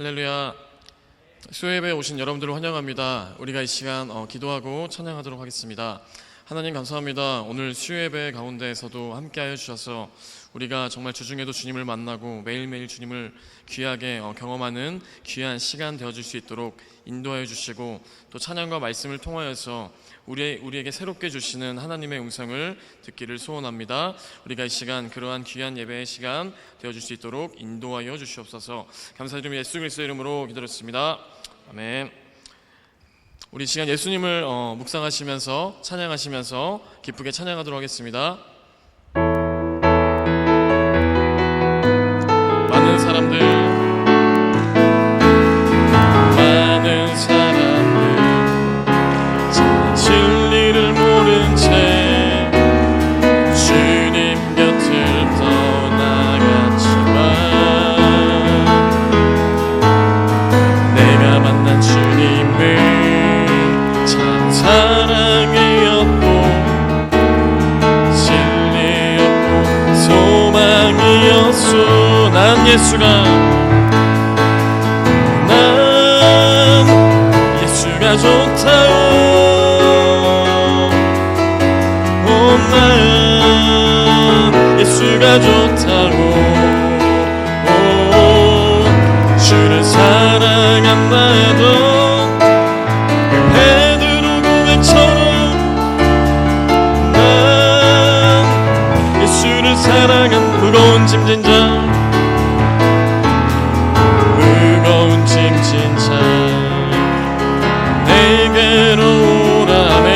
할렐루야. 수요예배에 오신 여러분들을 환영합니다. 우리가 이 시간 기도하고 찬양하도록 하겠습니다. 하나님 감사합니다. 오늘 수요예배 가운데에서도 함께하여 주셔서 우리가 정말 주중에도 주님을 만나고 매일매일 주님을 귀하게 경험하는 귀한 시간 되어줄 수 있도록 인도하여 주시고, 또 찬양과 말씀을 통하여서 우리에게 새롭게 주시는 하나님의 음성을 듣기를 소원합니다. 우리가 이 시간 그러한 귀한 예배의 시간 되어줄 수 있도록 인도하여 주시옵소서. 감사드리며 예수 그리스도의 이름으로 기도했습니다. 아멘. 우리 시간 예수님을 묵상하시면서 찬양하시면서 기쁘게 찬양하도록 하겠습니다. 많은 사람들 진리를 모른 채 주님 곁을 떠나갔지만, 내가 만난 주님을 참 사랑이었고 진리였고 소망이었소. 난 예수가 좋다오. 난 예수가 좋다고. 주를 사랑한다도 베드로 고백처럼 난 예수를 사랑한 무거운 짐진 자, 무거운 짐진 자 내게로 오라. 아멘.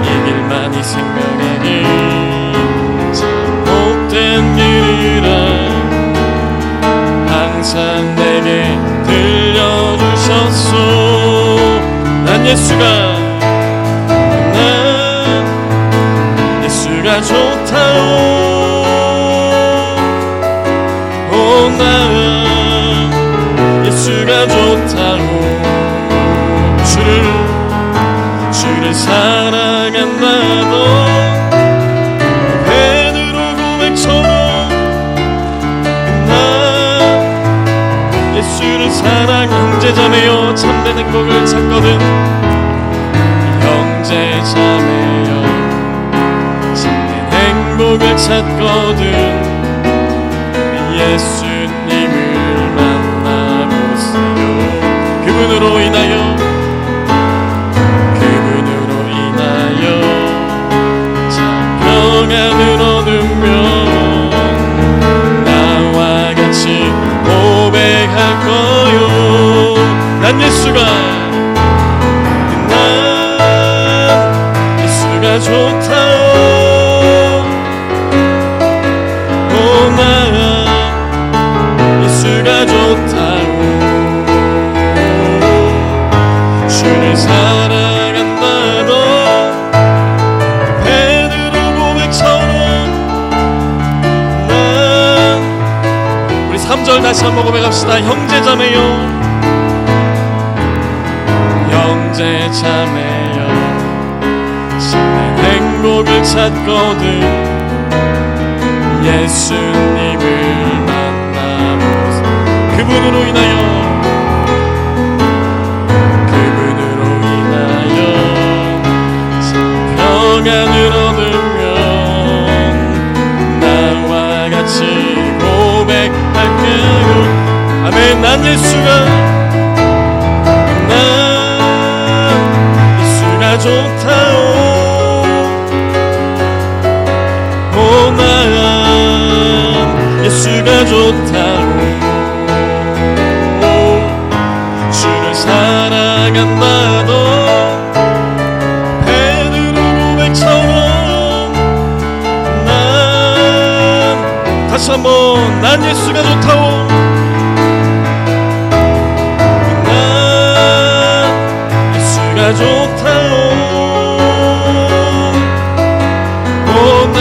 이길만이 생명의 길, 잘못된 길이라 항상 내게 들려주셨소. 난 예수가 좋다오. 난 예수가 좋다오. 주를 사랑한다도 베드로 고백처럼 난 예수를 사랑해. 형제자매여 참된 행복을 찾거든. 형제자매여 참된 행복을 찾거든. 예수님을 만나보세요. 그분으로 인하여 평안을 얻으면 나와 같이 고백할 거요. 난 예수가 좋다오. 난 예수가 좋다오. 주를 사랑한다도 우리 3절 다시 한번 고백합시다. 형제자매여 형제자매여 참된 행복을 찾거든. 예수님을 만나보세요. 그분으로 인하여 평안을 얻으면 나와 같이 고백할게요. 아멘. 난 예수가 좋다오. 난 예수가 좋다오. 주를 사랑한다도 베드로 고백처럼 난 다시 한번 난 예수가 좋다오. 난 예수가 좋다오. 난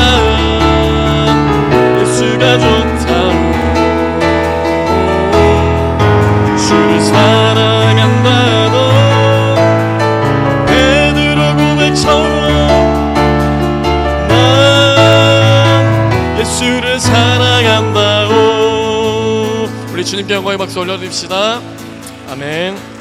예수가 좋다오. 주를 사랑한다도 베드로 고백처럼 주님께 영광의 박수 올려드립시다. 아멘.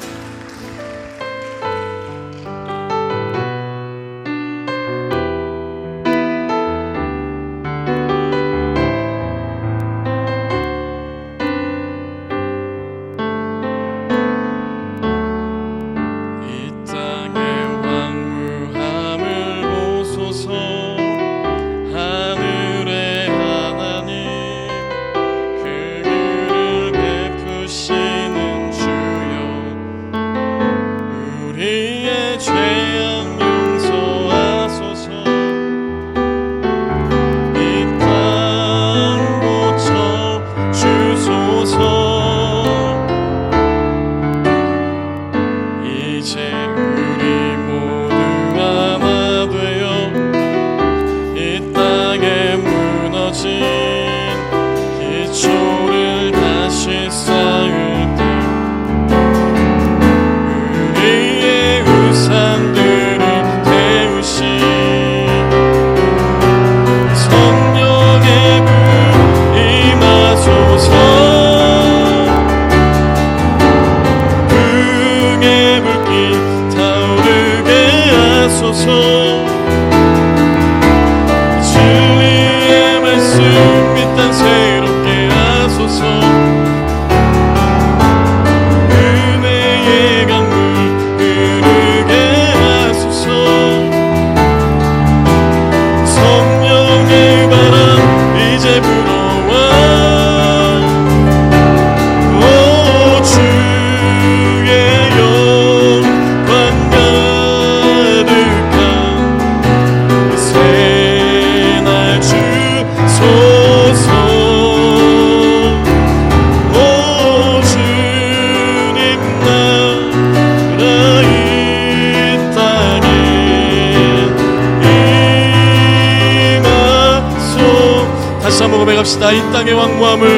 고백합시다. 이 땅의 왕무함을,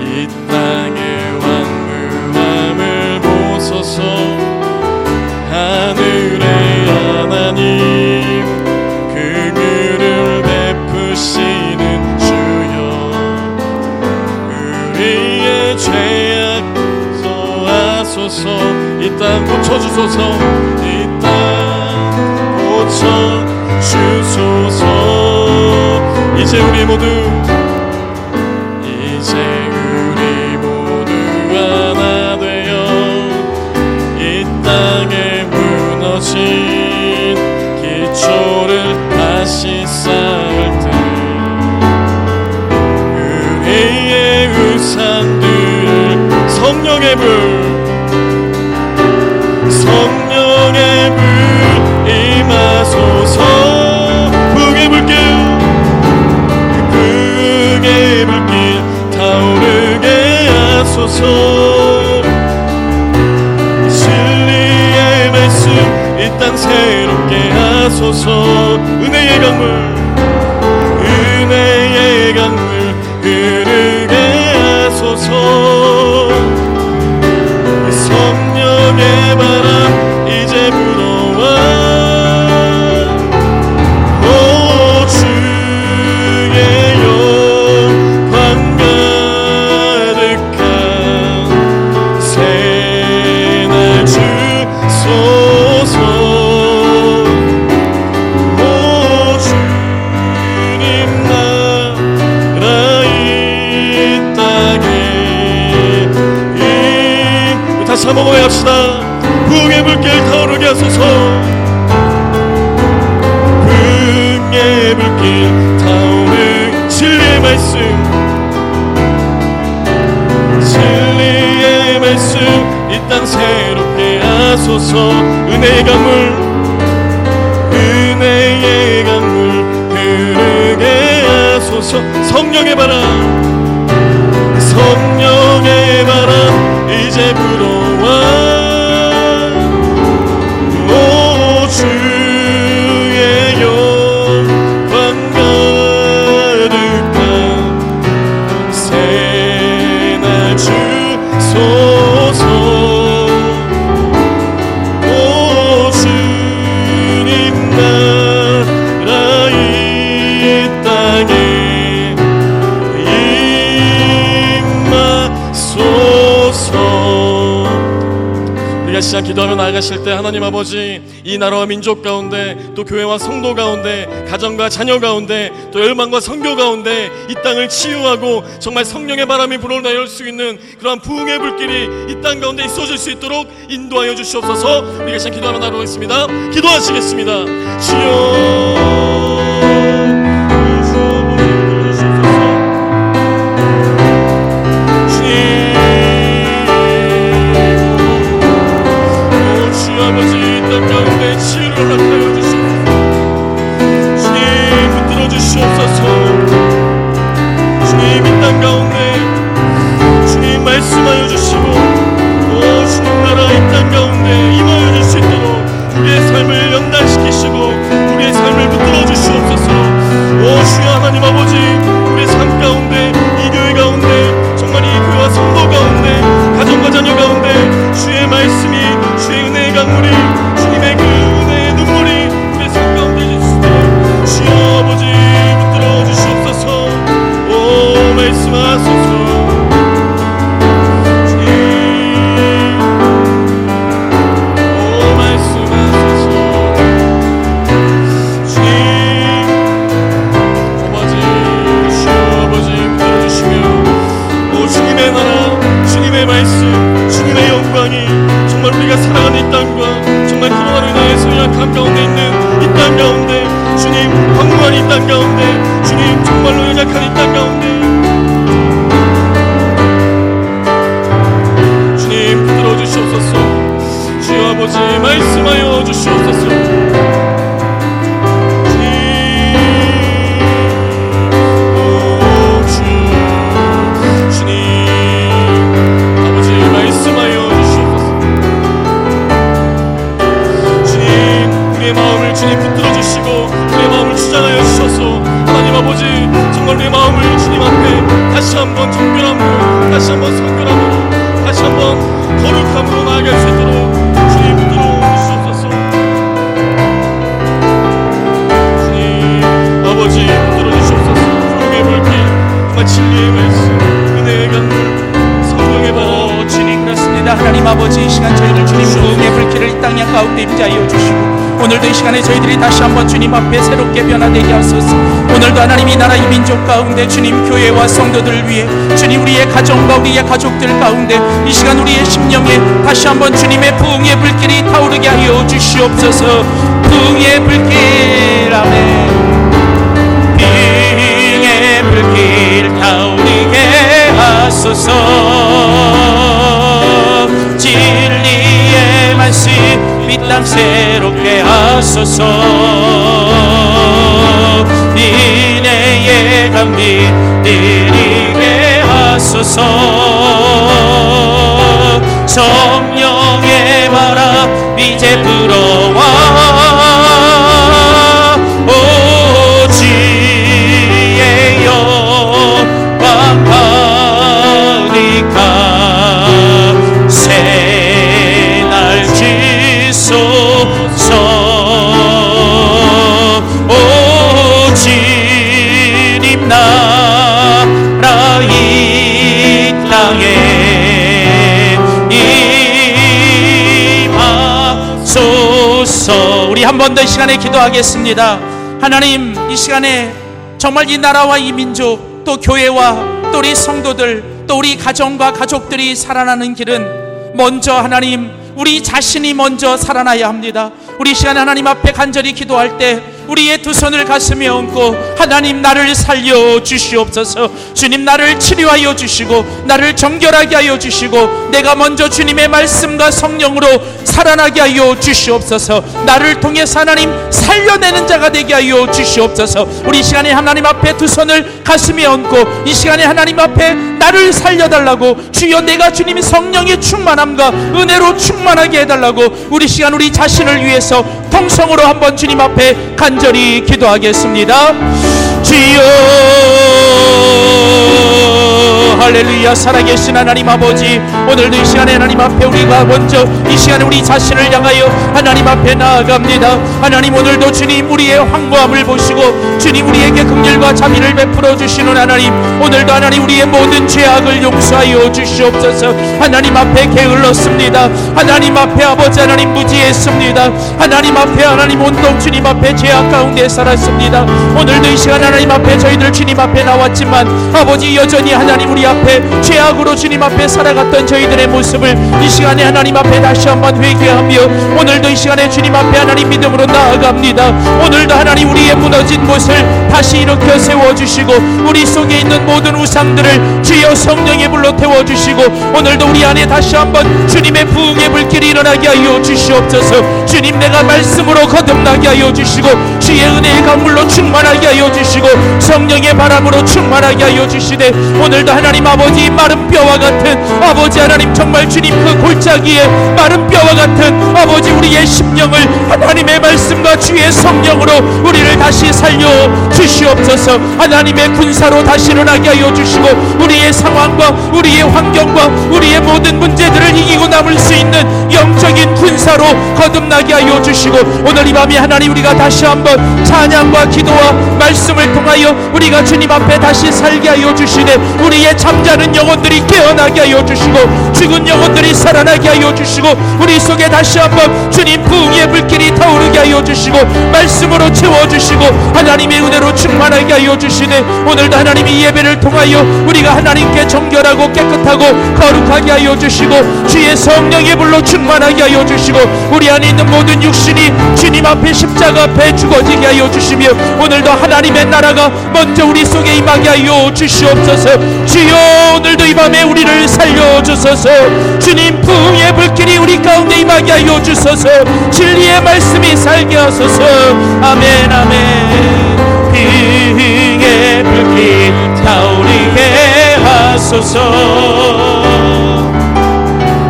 이 땅의 왕무함을 보소서. 하늘의 하나님, 그 글을 베푸시는 주여, 우리의 죄악 소하소서. 이 땅 고쳐주소서. 이 땅 고쳐주소서. 이제 우리 모두 하나 되어 이 땅에 무너진 기초를 다시 쌓을 때 우리의 우산들을 성령의 불 임하소서. 북의 불길 타오르게 하소서. 진리의 말씀 이 땅 새롭게 하소서. 은혜의 강물 흐르게 하소서. 성령의 바람 이제 불어와. 다시 한번 고백합시다. 북의 불길 타오르게 하소서. 북의 불길 타오르. 진리의 말씀 이 땅 새롭게 하소서. 은혜의 강물 흐르게 하소서. 성령의 바람 이제 불어와. 오 주의 영광 가득한 새날 주소서. 오 주님 나라 이 땅에 시간 기도하며 나아가실 때 하나님 아버지, 이 나라와 민족 가운데, 또 교회와 성도 가운데, 가정과 자녀 가운데, 또 열방과 선교 가운데 이 땅을 치유하고 정말 성령의 바람이 불어날 수 있는 그러한 부흥의 불길이 이 땅 가운데 있어질 수 있도록 인도하여 주시옵소서. 우리가 시간 기도하며 나아가겠습니다. 기도하시겠습니다. 주여, 말씀하여 주시고, 오 주님 나라 이 땅 가운데 임하여 줄 수 있도록 우리의 삶을 연단시키시고 우리의 삶을 붙들어 주시옵소서. 오 주여 하나님 아버지, 우리의 삶 가운데, 이 교회 가운데, 정말 이 교회와 성도 가운데, 가정과 자녀 가운데 주의 말씀이, 주의 은혜의 강물이, 주님의 그 은혜의 눈물이 우리의 삶 가운데 있으시도록 주여 아버지 붙들어 주시옵소서. 오 말씀하소서. 정말 우리가 살아가는 이 땅과 정말 코로나로 인하여서 연약함 가운데 있는 이 땅 가운데, 주님 황무한 이 땅 가운데, 주님 정말로 연약한 이 땅 가운데 주님 붙들어 주시옵소서. 주여 아버지 말씀하여 주시옵소서. 주님 붙들어 주시고 우리의 마음을 주장하여 주셔서 하나님 아버지, 정말 우리의 마음을 주님 앞에 다시 한번 정결함으로, 다시 한번 성결함으로, 다시 한번 거룩함으로 나아갈 수 있도록 주님 붙들어 주시옵소서. 주님 아버지 붙들어 주시옵소서. 부흥의 불길, 정말 진리의 말씀, 은혜의 강물, 성령의 바람. 주님 그렇습니다. 하나님 아버지, 이 시간 저희를 주님 부흥의 불길을 이 땅 가운데 임자하여 주시고, 오늘도 이 시간에 저희들이 다시 한번 주님 앞에 새롭게 변화되게 하소서. 오늘도 하나님 이 나라 이 민족 가운데 주님 교회와 성도들을 위해, 주님 우리의 가정과 우리의 가족들 가운데 이 시간 우리의 심령에 다시 한번 주님의 부흥의 불길이 타오르게 하여 주시옵소서. 부흥의 불길, 아멘. 부흥의 불길 타오르게 하소서. 진리의 말씀 이 땅 새롭게 하소서. 인내의 감비 내리게 하소서. 성령의 바람 이제 불어와. 오 주의 영광 가득한 새날 지소서. 오 주님 나라 이 땅에 임하소서. 우리 한 번 더 이 시간에 기도하겠습니다. 하나님, 이 시간에 정말 이 나라와 이 민족, 또 교회와 또 우리 성도들, 또 우리 가정과 가족들이 살아나는 길은 먼저 하나님 우리 자신이 먼저 살아나야 합니다. 우리 이 시간에 하나님 앞에 간절히 기도할 때 우리의 두 손을 가슴에 얹고, 하나님 나를 살려 주시옵소서. 주님 나를 치료하여 주시고 나를 정결하게 하여 주시고, 내가 먼저 주님의 말씀과 성령으로 살아나게 하여 주시옵소서. 나를 통해서 하나님 살려내는 자가 되게 하여 주시옵소서. 우리 이 시간에 하나님 앞에 두 손을 가슴에 얹고 이 시간에 하나님 앞에 나를 살려달라고, 주여 내가 주님의 성령의 충만함과 은혜로 충만하게 해달라고 우리 시간 우리 자신을 위해서 통성으로 한번 주님 앞에 간절히 기도하겠습니다. 주여 할렐루야. 살아계신 하나님 아버지, 오늘도 이 시간에 하나님 앞에 우리가 먼저 이 시간에 우리 자신을 향하여 하나님 앞에 나아갑니다. 하나님, 오늘도 주님 우리의 황무함을 보시고 주님 우리에게 긍휼과 자비를 베풀어 주시는 하나님, 오늘도 하나님 우리의 모든 죄악을 용서하여 주시옵소서. 하나님 앞에 게을렀습니다. 하나님 앞에 아버지 하나님 무지했습니다. 하나님 앞에 하나님 온통 주님 앞에 죄악 가운데 살았습니다. 오늘도 이 시간 하나님 앞에 저희들 주님 앞에 나왔지만 아버지, 여전히 하나님 우리 앞에 죄악으로 주님 앞에 살아갔던 저희들의 모습을 이 시간에 하나님 앞에 다시 한번 회개하며 오늘도 이 시간에 주님 앞에 하나님 믿음으로 나아갑니다. 오늘도 하나님 우리의 무너진 곳을 다시 일으켜 세워주시고 우리 속에 있는 모든 우상들을 주여 성령의 불로 태워주시고 오늘도 우리 안에 다시 한번 주님의 부흥의 불길이 일어나게 하여 주시옵소서. 주님, 내가 말씀으로 거듭나게 하여 주시고 주의 은혜의 강물로 충만하게 하여 주시고 성령의 바람으로 충만하게 하여 주시되 오늘도 하나님 아버지, 마른 뼈와 같은 아버지 하나님, 정말 주님 그 골짜기에 마른 뼈와 같은 아버지 우리의 심령을 하나님의 말씀과 주의 성령으로 우리를 다시 살려 주시옵소서. 하나님의 군사로 다시 일어나게 하여 주시고 우리의 상황과 우리의 환경과 우리의 모든 문제들을 이기고 남을 수 있는 영적인 군사로 거듭나게 하여 주시고 오늘 이 밤에 하나님 우리가 다시 한번 찬양과 기도와 말씀을 통하여 우리가 주님 앞에 다시 살게 하여 주시되 우리의 잠자는 영혼들이 깨어나게 하여 주시고 죽은 영혼들이 살아나게 하여 주시고 우리 속에 다시 한번 주님 부흥의 불길이 타오르게 하여 주시고 말씀으로 채워주시고 하나님의 은혜로 충만하게 하여 주시되 오늘도 하나님의 예배를 통하여 우리가 하나님께 정결하고 깨끗하고 거룩하게 하여 주시고 주의 성령의 불로 충만하게 하여 주시고 우리 안에 있는 모든 육신이 주님 앞에 십자가 앞에 죽어지게 하여 주시며 오늘도 하나님의 나라가 먼저 우리 속에 임하게 하여 주시옵소서. 주여, 오늘도 이 밤에 우리를 살려주소서. 주님, 부흥의 불길이 우리 가운데 임하게 하여 주소서. 진리의 말씀이 살게 하소서. 아멘, 아멘. 부흥의 불길 타오르게 하소서.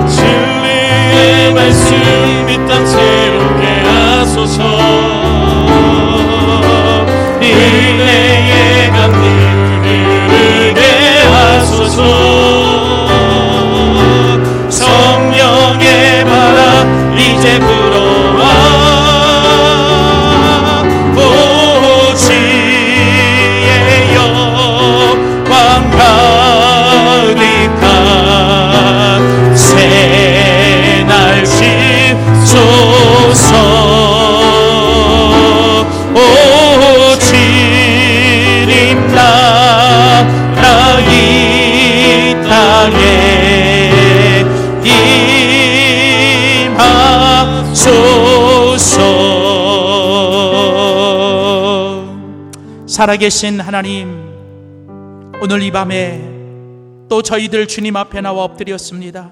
진리의 말씀 이 땅 새롭게 하소서. 은혜의 강물 흐르게 하소서. 성령의 바람 이제 불어와 오 주의 영광 가득한 새 날씨 소서. 오 주님 나라 이 땅에 임하소서. 살아계신 하나님, 오늘 이 밤에 또 저희들 주님 앞에 나와 엎드렸습니다.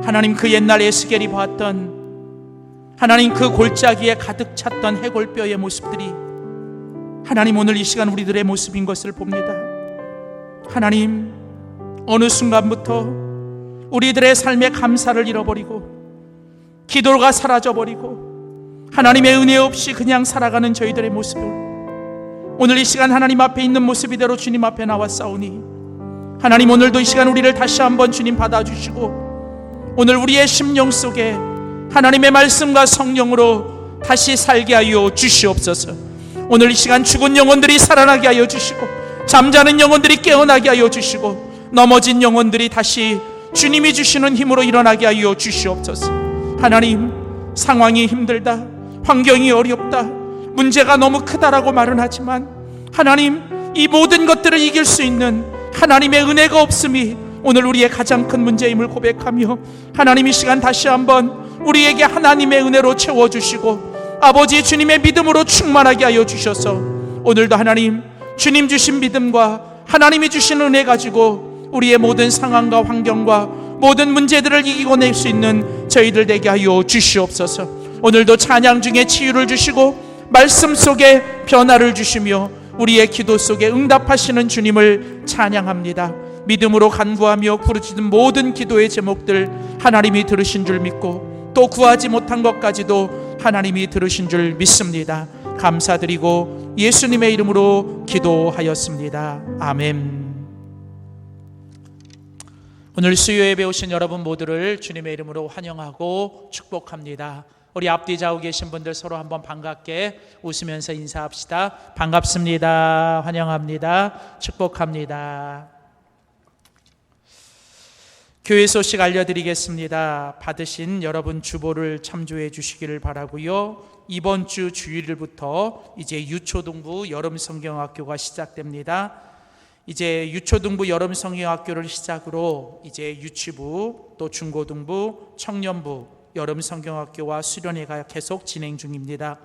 하나님, 그 옛날 에스겔이 보았던 하나님 그 골짜기에 가득 찼던 해골뼈의 모습들이 하나님 오늘 이 시간 우리들의 모습인 것을 봅니다. 하나님, 어느 순간부터 우리들의 삶의 감사를 잃어버리고 기도가 사라져버리고 하나님의 은혜 없이 그냥 살아가는 저희들의 모습을 오늘 이 시간 하나님 앞에 있는 모습 이대로 주님 앞에 나왔사오니 하나님, 오늘도 이 시간 우리를 다시 한번 주님 받아주시고 오늘 우리의 심령 속에 하나님의 말씀과 성령으로 다시 살게 하여 주시옵소서. 오늘 이 시간 죽은 영혼들이 살아나게 하여 주시고 잠자는 영혼들이 깨어나게 하여 주시고 넘어진 영혼들이 다시 주님이 주시는 힘으로 일어나게 하여 주시옵소서. 하나님, 상황이 힘들다, 환경이 어렵다, 문제가 너무 크다라고 말은 하지만 하나님, 이 모든 것들을 이길 수 있는 하나님의 은혜가 없음이 오늘 우리의 가장 큰 문제임을 고백하며 하나님, 이 시간 다시 한번 우리에게 하나님의 은혜로 채워주시고 아버지 주님의 믿음으로 충만하게 하여 주셔서 오늘도 하나님, 주님 주신 믿음과 하나님이 주신 은혜 가지고 우리의 모든 상황과 환경과 모든 문제들을 이기고 낼 수 있는 저희들 되게 하여 주시옵소서. 오늘도 찬양 중에 치유를 주시고 말씀 속에 변화를 주시며 우리의 기도 속에 응답하시는 주님을 찬양합니다. 믿음으로 간구하며 부르짖는 모든 기도의 제목들 하나님이 들으신 줄 믿고 또 구하지 못한 것까지도 하나님이 들으신 줄 믿습니다. 감사드리고 예수님의 이름으로 기도하였습니다. 아멘. 오늘 수요예배 오신 여러분 모두를 주님의 이름으로 환영하고 축복합니다. 우리 앞뒤 좌우 계신 분들 서로 한번 반갑게 웃으면서 인사합시다. 반갑습니다. 환영합니다. 축복합니다. 교회 소식 알려드리겠습니다. 받으신 여러분 주보를 참조해 주시기를 바라고요. 이번 주 주일부터 이제 유초등부 여름성경학교가 시작됩니다. 이제 유초등부 여름성경학교를 시작으로 이제 유치부, 또 중고등부, 청년부 여름성경학교와 수련회가 계속 진행 중입니다.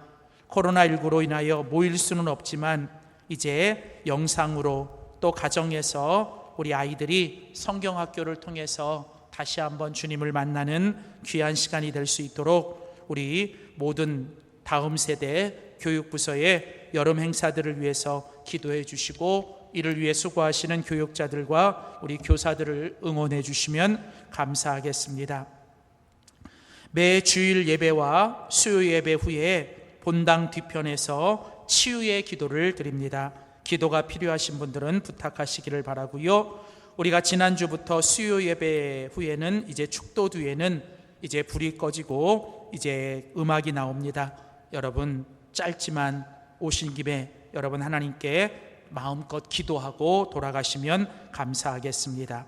코로나19로 인하여 모일 수는 없지만 이제 영상으로 또 가정에서 우리 아이들이 성경학교를 통해서 다시 한번 주님을 만나는 귀한 시간이 될 수 있도록 우리 모든 다음 세대 교육부서의 여름 행사들을 위해서 기도해 주시고, 이를 위해 수고하시는 교육자들과 우리 교사들을 응원해 주시면 감사하겠습니다. 매 주일 예배와 수요 예배 후에 본당 뒤편에서 치유의 기도를 드립니다. 기도가 필요하신 분들은 부탁하시기를 바라고요. 우리가 지난주부터 수요 예배 후에는 이제 축도 뒤에는 이제 불이 꺼지고 이제 음악이 나옵니다. 여러분 짧지만 오신 김에 여러분 하나님께 마음껏 기도하고 돌아가시면 감사하겠습니다.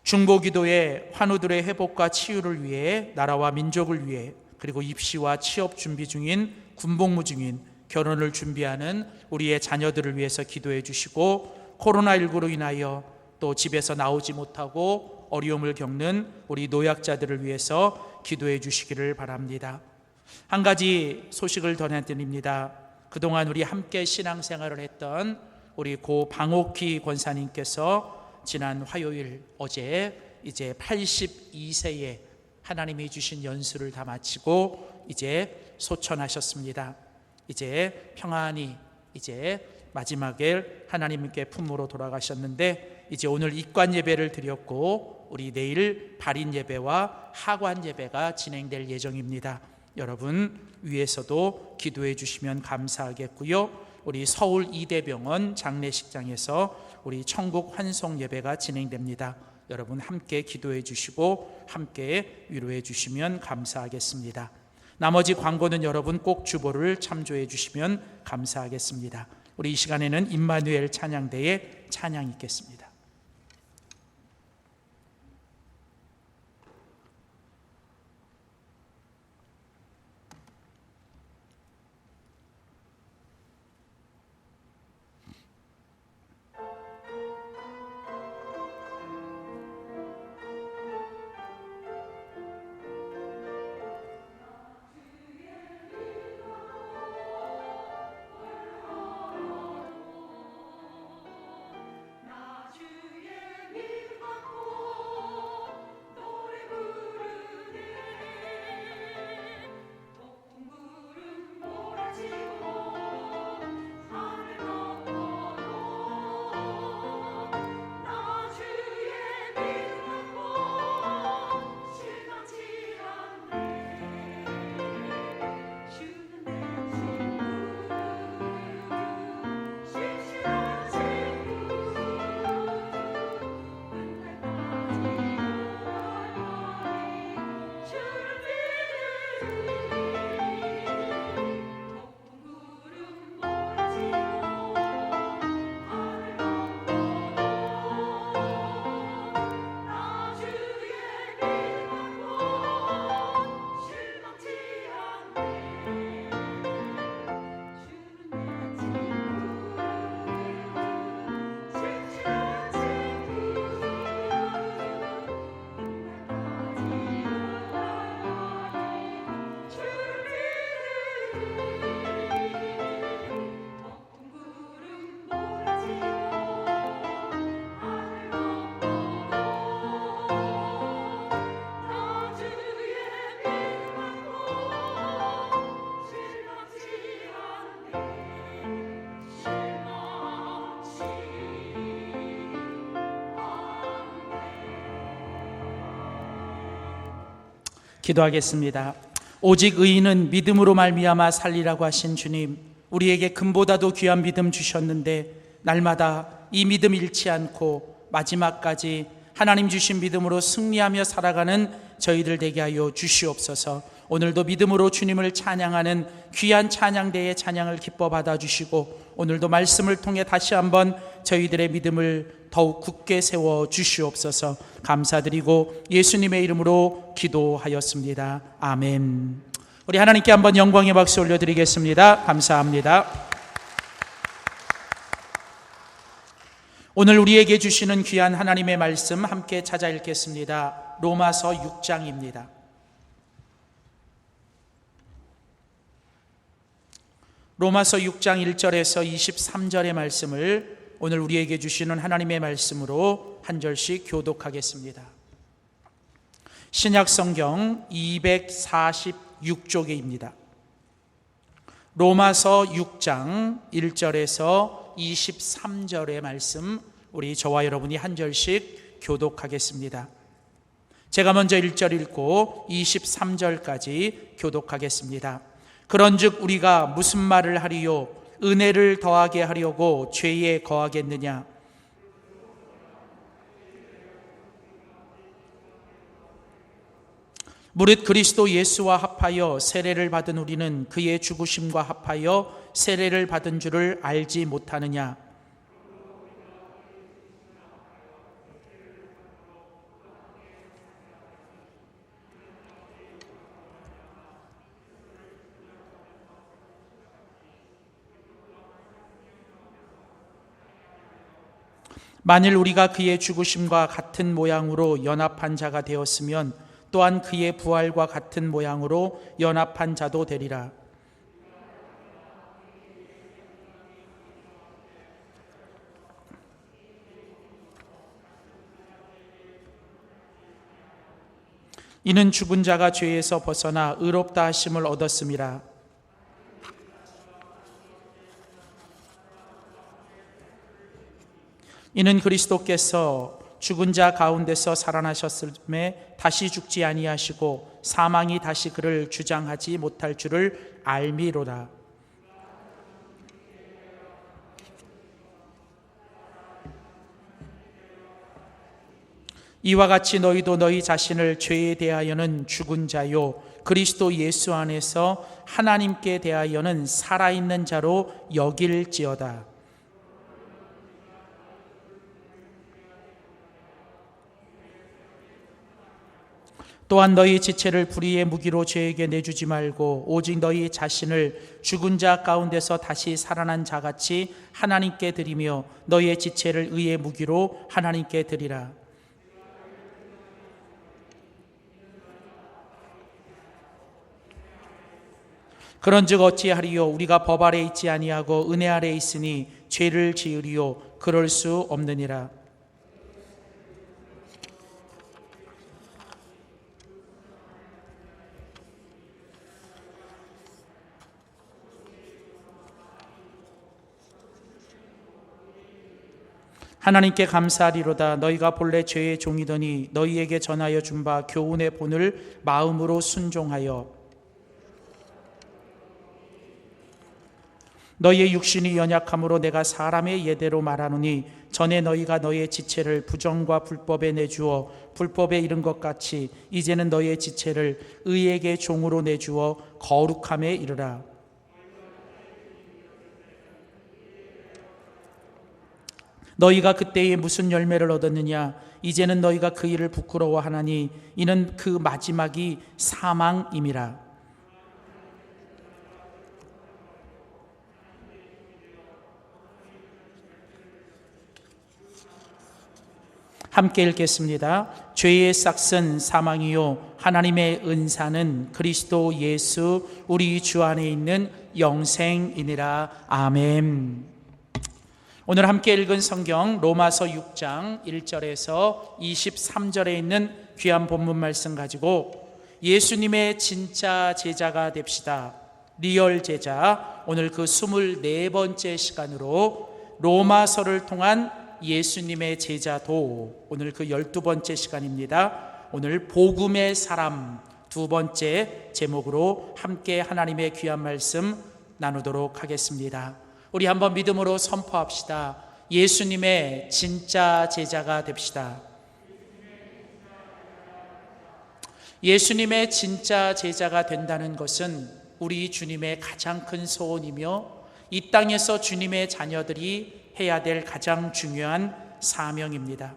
중보기도의 환우들의 회복과 치유를 위해, 나라와 민족을 위해, 그리고 입시와 취업 준비 중인, 군복무 중인, 결혼을 준비하는 우리의 자녀들을 위해서 기도해 주시고, 코로나19로 인하여 또 집에서 나오지 못하고 어려움을 겪는 우리 노약자들을 위해서 기도해 주시기를 바랍니다. 한 가지 소식을 전해드립니다. 그동안 우리 함께 신앙생활을 했던 우리 고 방옥희 권사님께서 지난 화요일 어제 이제 82세에 하나님이 주신 연수를 다 마치고 이제 소천하셨습니다. 이제 평안히 이제 마지막에 하나님께 품으로 돌아가셨는데, 이제 오늘 입관 예배를 드렸고 우리 내일 발인 예배와 하관 예배가 진행될 예정입니다. 여러분 위에서도 기도해 주시면 감사하겠고요. 우리 서울 이대병원 장례식장에서 우리 천국 환송 예배가 진행됩니다. 여러분 함께 기도해 주시고 함께 위로해 주시면 감사하겠습니다. 나머지 광고는 여러분 꼭 주보를 참조해 주시면 감사하겠습니다. 우리 이 시간에는 임마누엘 찬양대의 찬양 있겠습니다. 기도하겠습니다. 오직 의인은 믿음으로 말미암아 살리라고 하신 주님, 우리에게 금보다도 귀한 믿음 주셨는데 날마다 이 믿음 잃지 않고 마지막까지 하나님 주신 믿음으로 승리하며 살아가는 저희들 되게 하여 주시옵소서. 오늘도 믿음으로 주님을 찬양하는 귀한 찬양대의 찬양을 기뻐 받아주시고 오늘도 말씀을 통해 다시 한번 저희들의 믿음을 더욱 굳게 세워 주시옵소서. 감사드리고 예수님의 이름으로 기도하였습니다. 아멘. 우리 하나님께 한번 영광의 박수 올려드리겠습니다. 감사합니다. 오늘 우리에게 주시는 귀한 하나님의 말씀 함께 찾아 읽겠습니다. 로마서 6장입니다. 로마서 6장 1절에서 23절의 말씀을 오늘 우리에게 주시는 하나님의 말씀으로 한 절씩 교독하겠습니다. 신약성경 246쪽에입니다. 로마서 6장 1절에서 23절의 말씀 우리 저와 여러분이 한 절씩 교독하겠습니다. 제가 먼저 1절 읽고 23절까지 교독하겠습니다. 그런즉 우리가 무슨 말을 하리요? 은혜를 더하게 하려고 죄에 거하겠느냐? 무릇 그리스도 예수와 합하여 세례를 받은 우리는 그의 죽으심과 합하여 세례를 받은 줄을 알지 못하느냐? 만일 우리가 그의 죽으심과 같은 모양으로 연합한 자가 되었으면 또한 그의 부활과 같은 모양으로 연합한 자도 되리라. 이는 죽은 자가 죄에서 벗어나 의롭다 하심을 얻었음이라. 이는 그리스도께서 죽은 자 가운데서 살아나셨음에 다시 죽지 아니하시고 사망이 다시 그를 주장하지 못할 줄을 알미로라. 이와 같이 너희도 너희 자신을 죄에 대하여는 죽은 자요 그리스도 예수 안에서 하나님께 대하여는 살아있는 자로 여길지어다. 또한 너희 지체를 불의의 무기로 죄에게 내주지 말고 오직 너희 자신을 죽은 자 가운데서 다시 살아난 자같이 하나님께 드리며 너희의 지체를 의의 무기로 하나님께 드리라. 그런즉 어찌하리요? 우리가 법 아래 있지 아니하고 은혜 아래 있으니 죄를 지으리요? 그럴 수 없느니라. 하나님께 감사하리로다. 너희가 본래 죄의 종이더니 너희에게 전하여 준 바 교훈의 본을 마음으로 순종하여 너희의 육신이 연약함으로 내가 사람의 예대로 말하노니 전에 너희가 너희의 지체를 부정과 불법에 내주어 불법에 이른 것 같이 이제는 너희의 지체를 의에게 종으로 내주어 거룩함에 이르라. 너희가 그때에 무슨 열매를 얻었느냐? 이제는 너희가 그 일을 부끄러워하나니 이는 그 마지막이 사망임이라. 함께 읽겠습니다. 죄의 싹은 사망이요 하나님의 은사는 그리스도 예수 우리 주 안에 있는 영생이니라. 아멘. 오늘 함께 읽은 성경 로마서 6장 1절에서 23절에 있는 귀한 본문 말씀 가지고 예수님의 진짜 제자가 됩시다. 리얼 제자. 오늘 그 24번째 시간으로 로마서를 통한 예수님의 제자도 오늘 그 12번째 시간입니다. 오늘 복음의 사람 두 번째 제목으로 함께 하나님의 귀한 말씀 나누도록 하겠습니다. 우리 한번 믿음으로 선포합시다. 예수님의 진짜 제자가 됩시다. 예수님의 진짜 제자가 된다는 것은 우리 주님의 가장 큰 소원이며 이 땅에서 주님의 자녀들이 해야 될 가장 중요한 사명입니다.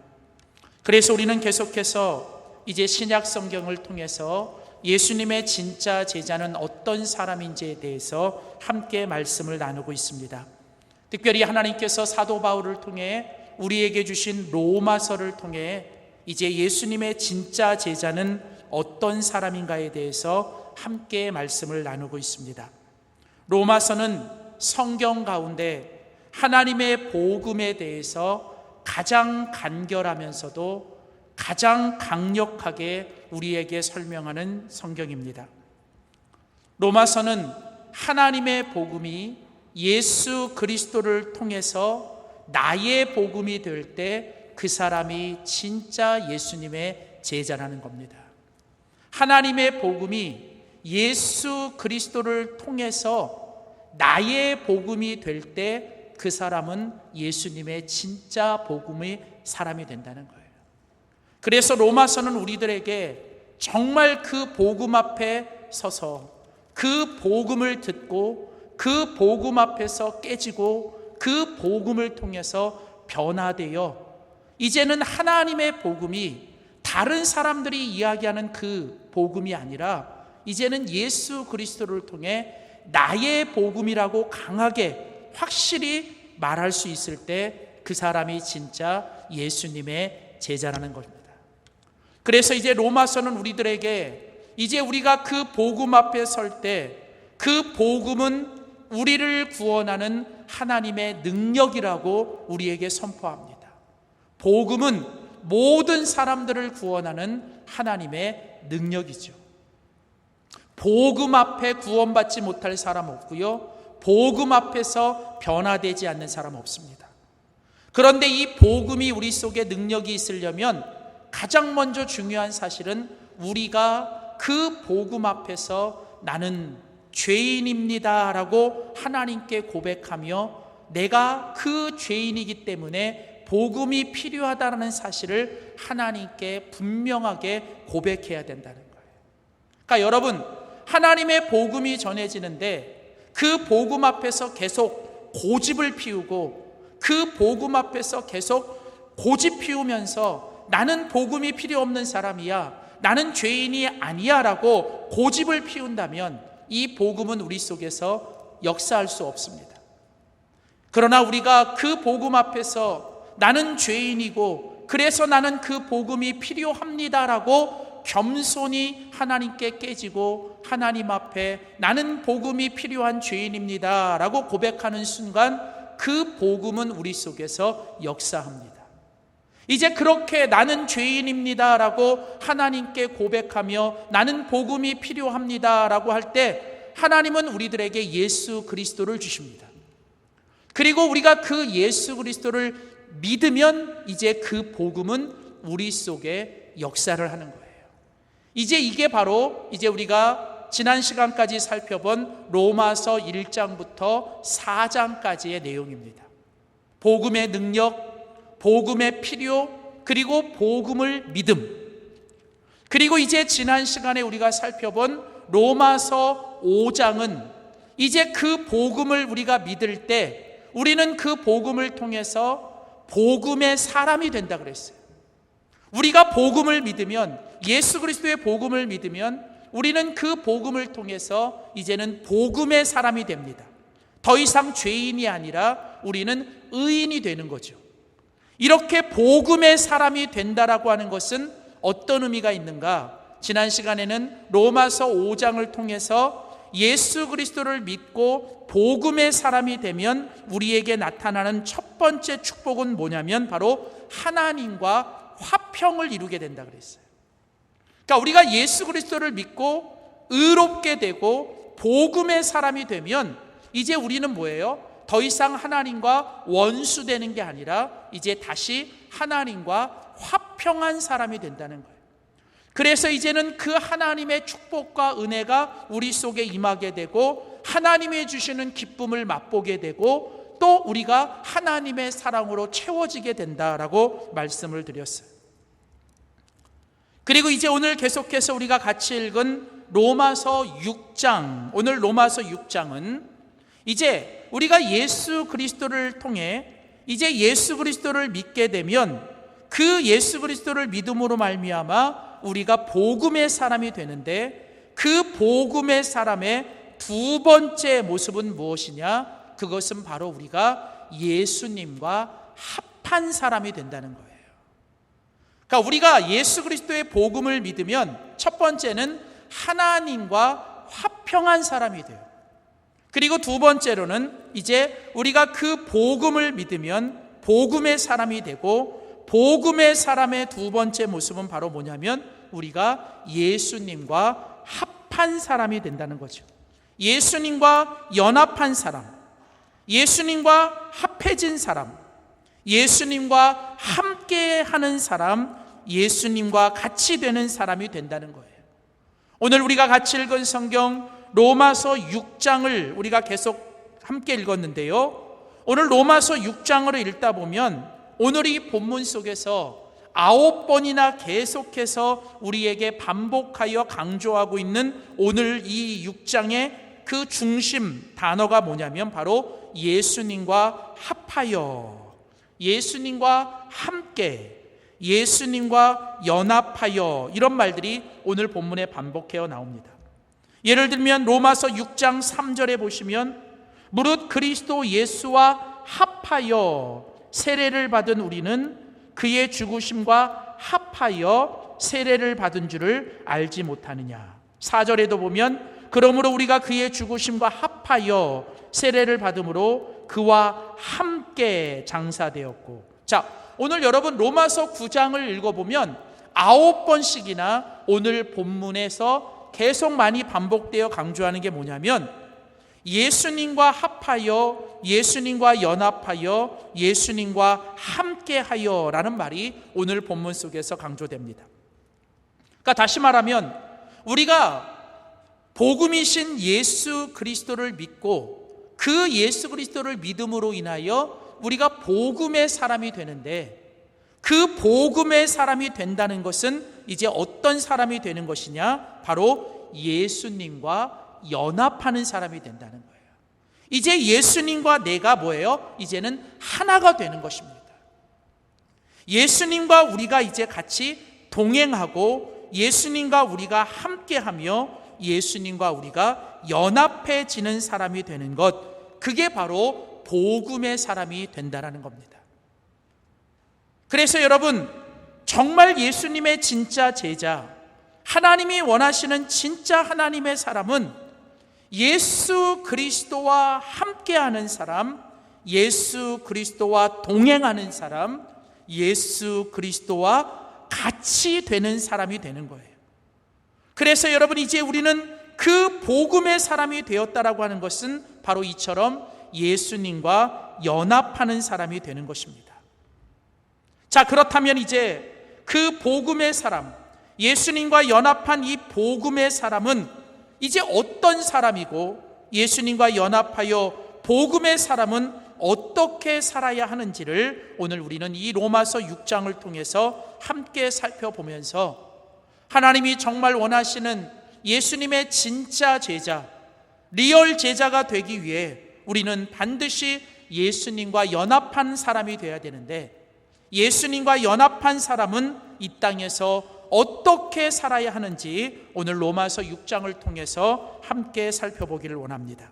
그래서 우리는 계속해서 이제 신약 성경을 통해서 예수님의 진짜 제자는 어떤 사람인지에 대해서 함께 말씀을 나누고 있습니다. 특별히 하나님께서 사도 바울을 통해 우리에게 주신 로마서를 통해 이제 예수님의 진짜 제자는 어떤 사람인가에 대해서 함께 말씀을 나누고 있습니다. 로마서는 성경 가운데 하나님의 복음에 대해서 가장 간결하면서도 가장 강력하게 우리에게 설명하는 성경입니다. 로마서는 하나님의 복음이 예수 그리스도를 통해서 나의 복음이 될 때 그 사람이 진짜 예수님의 제자라는 겁니다. 하나님의 복음이 예수 그리스도를 통해서 나의 복음이 될 때 그 사람은 예수님의 진짜 복음의 사람이 된다는 거예요. 그래서 로마서는 우리들에게 정말 그 복음 앞에 서서 그 복음을 듣고 그 복음 앞에서 깨지고 그 복음을 통해서 변화되어 이제는 하나님의 복음이 다른 사람들이 이야기하는 그 복음이 아니라 이제는 예수 그리스도를 통해 나의 복음이라고 강하게 확실히 말할 수 있을 때 그 사람이 진짜 예수님의 제자라는 겁니다. 그래서 이제 로마서는 우리들에게 이제 우리가 그 복음 앞에 설 때 그 복음은 우리를 구원하는 하나님의 능력이라고 우리에게 선포합니다. 복음은 모든 사람들을 구원하는 하나님의 능력이죠. 복음 앞에 구원받지 못할 사람 없고요. 복음 앞에서 변화되지 않는 사람 없습니다. 그런데 이 복음이 우리 속에 능력이 있으려면 가장 먼저 중요한 사실은 우리가 그 복음 앞에서 나는 죄인입니다 라고 하나님께 고백하며 내가 그 죄인이기 때문에 복음이 필요하다는 사실을 하나님께 분명하게 고백해야 된다는 거예요. 그러니까 여러분, 하나님의 복음이 전해지는데 그 복음 앞에서 계속 고집을 피우고 그 복음 앞에서 계속 고집 피우면서 나는 복음이 필요 없는 사람이야, 나는 죄인이 아니야 라고 고집을 피운다면 이 복음은 우리 속에서 역사할 수 없습니다. 그러나 우리가 그 복음 앞에서 나는 죄인이고 그래서 나는 그 복음이 필요합니다라고 겸손히 하나님께 깨지고 하나님 앞에 나는 복음이 필요한 죄인입니다라고 고백하는 순간 그 복음은 우리 속에서 역사합니다. 이제 그렇게 나는 죄인입니다라고 하나님께 고백하며 나는 복음이 필요합니다라고 할 때 하나님은 우리들에게 예수 그리스도를 주십니다. 그리고 우리가 그 예수 그리스도를 믿으면 이제 그 복음은 우리 속에 역사를 하는 거예요. 이제 이게 바로 이제 우리가 지난 시간까지 살펴본 로마서 1장부터 4장까지의 내용입니다. 복음의 능력, 복음의 필요, 그리고 복음을 믿음. 그리고 이제 지난 시간에 우리가 살펴본 로마서 5장은 이제 그 복음을 우리가 믿을 때 우리는 그 복음을 통해서 복음의 사람이 된다 그랬어요. 우리가 복음을 믿으면, 예수 그리스도의 복음을 믿으면 우리는 그 복음을 통해서 이제는 복음의 사람이 됩니다. 더 이상 죄인이 아니라 우리는 의인이 되는 거죠. 이렇게 복음의 사람이 된다라고 하는 것은 어떤 의미가 있는가? 지난 시간에는 로마서 5장을 통해서 예수 그리스도를 믿고 복음의 사람이 되면 우리에게 나타나는 첫 번째 축복은 뭐냐면 바로 하나님과 화평을 이루게 된다 그랬어요. 그러니까 우리가 예수 그리스도를 믿고 의롭게 되고 복음의 사람이 되면 이제 우리는 뭐예요? 더 이상 하나님과 원수되는 게 아니라 이제 다시 하나님과 화평한 사람이 된다는 거예요. 그래서 이제는 그 하나님의 축복과 은혜가 우리 속에 임하게 되고 하나님이 주시는 기쁨을 맛보게 되고 또 우리가 하나님의 사랑으로 채워지게 된다라고 말씀을 드렸어요. 그리고 이제 오늘 계속해서 우리가 같이 읽은 로마서 6장, 오늘 로마서 6장은 이제 우리가 예수 그리스도를 통해 이제 예수 그리스도를 믿게 되면 그 예수 그리스도를 믿음으로 말미암아 우리가 복음의 사람이 되는데, 그 복음의 사람의 두 번째 모습은 무엇이냐? 그것은 바로 우리가 예수님과 합한 사람이 된다는 거예요. 그러니까 우리가 예수 그리스도의 복음을 믿으면 첫 번째는 하나님과 화평한 사람이 돼요. 그리고 두 번째로는 이제 우리가 그 복음을 믿으면 복음의 사람이 되고, 복음의 사람의 두 번째 모습은 바로 뭐냐면 우리가 예수님과 합한 사람이 된다는 거죠. 예수님과 연합한 사람, 예수님과 합해진 사람, 예수님과 함께 하는 사람, 예수님과 같이 되는 사람이 된다는 거예요. 오늘 우리가 같이 읽은 성경 로마서 6장을 우리가 계속 함께 읽었는데요, 오늘 로마서 6장을 읽다 보면 오늘 이 본문 속에서 9번이나 계속해서 우리에게 반복하여 강조하고 있는 오늘 이 6장의 그 중심 단어가 뭐냐면 바로 예수님과 합하여, 예수님과 함께, 예수님과 연합하여, 이런 말들이 오늘 본문에 반복해어 나옵니다. 예를 들면 로마서 6장 3절에 보시면 무릇 그리스도 예수와 합하여 세례를 받은 우리는 그의 죽으심과 합하여 세례를 받은 줄을 알지 못하느냐. 4절에도 보면 그러므로 우리가 그의 죽으심과 합하여 세례를 받음으로 그와 함께 장사되었고. 자, 오늘 여러분 로마서 9장을 읽어보면 9번씩이나 오늘 본문에서 계속 많이 반복되어 강조하는 게 뭐냐면 예수님과 합하여, 예수님과 연합하여, 예수님과 함께하여 라는 말이 오늘 본문 속에서 강조됩니다. 그러니까 다시 말하면 우리가 복음이신 예수 그리스도를 믿고 그 예수 그리스도를 믿음으로 인하여 우리가 복음의 사람이 되는데, 그 복음의 사람이 된다는 것은 이제 어떤 사람이 되는 것이냐? 바로 예수님과 연합하는 사람이 된다는 거예요. 이제 예수님과 내가 뭐예요? 이제는 하나가 되는 것입니다. 예수님과 우리가 이제 같이 동행하고 예수님과 우리가 함께하며 예수님과 우리가 연합해지는 사람이 되는 것, 그게 바로 복음의 사람이 된다는 겁니다. 그래서 여러분, 정말 예수님의 진짜 제자, 하나님이 원하시는 진짜 하나님의 사람은 예수 그리스도와 함께하는 사람, 예수 그리스도와 동행하는 사람, 예수 그리스도와 같이 되는 사람이 되는 거예요. 그래서 여러분, 이제 우리는 그 복음의 사람이 되었다라고 하는 것은 바로 이처럼 예수님과 연합하는 사람이 되는 것입니다. 자, 그렇다면 이제 그 복음의 사람, 예수님과 연합한 이 복음의 사람은 이제 어떤 사람이고, 예수님과 연합하여 복음의 사람은 어떻게 살아야 하는지를 오늘 우리는 이 로마서 6장을 통해서 함께 살펴보면서 하나님이 정말 원하시는 예수님의 진짜 제자, 리얼 제자가 되기 위해 우리는 반드시 예수님과 연합한 사람이 되어야 되는데, 예수님과 연합한 사람은 이 땅에서 어떻게 살아야 하는지 오늘 로마서 6장을 통해서 함께 살펴보기를 원합니다.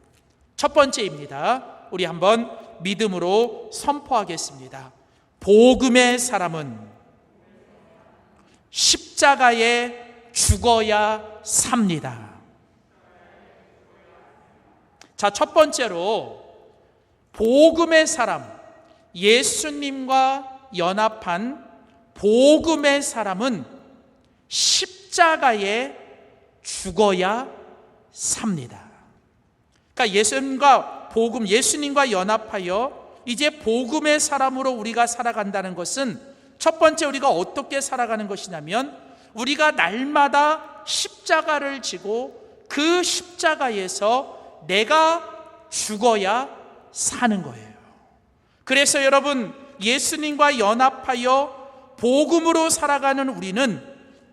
첫 번째입니다. 우리 한번 믿음으로 선포하겠습니다. 복음의 사람은 십자가에 죽어야 삽니다. 자, 첫 번째로 복음의 사람, 예수님과 연합한 복음의 사람은 십자가에 죽어야 삽니다. 그러니까 예수님과 복음, 예수님과 연합하여 이제 복음의 사람으로 우리가 살아간다는 것은 첫 번째 우리가 어떻게 살아가는 것이냐면 우리가 날마다 십자가를 지고 그 십자가에서 내가 죽어야 사는 거예요. 그래서 여러분, 예수님과 연합하여 복음으로 살아가는 우리는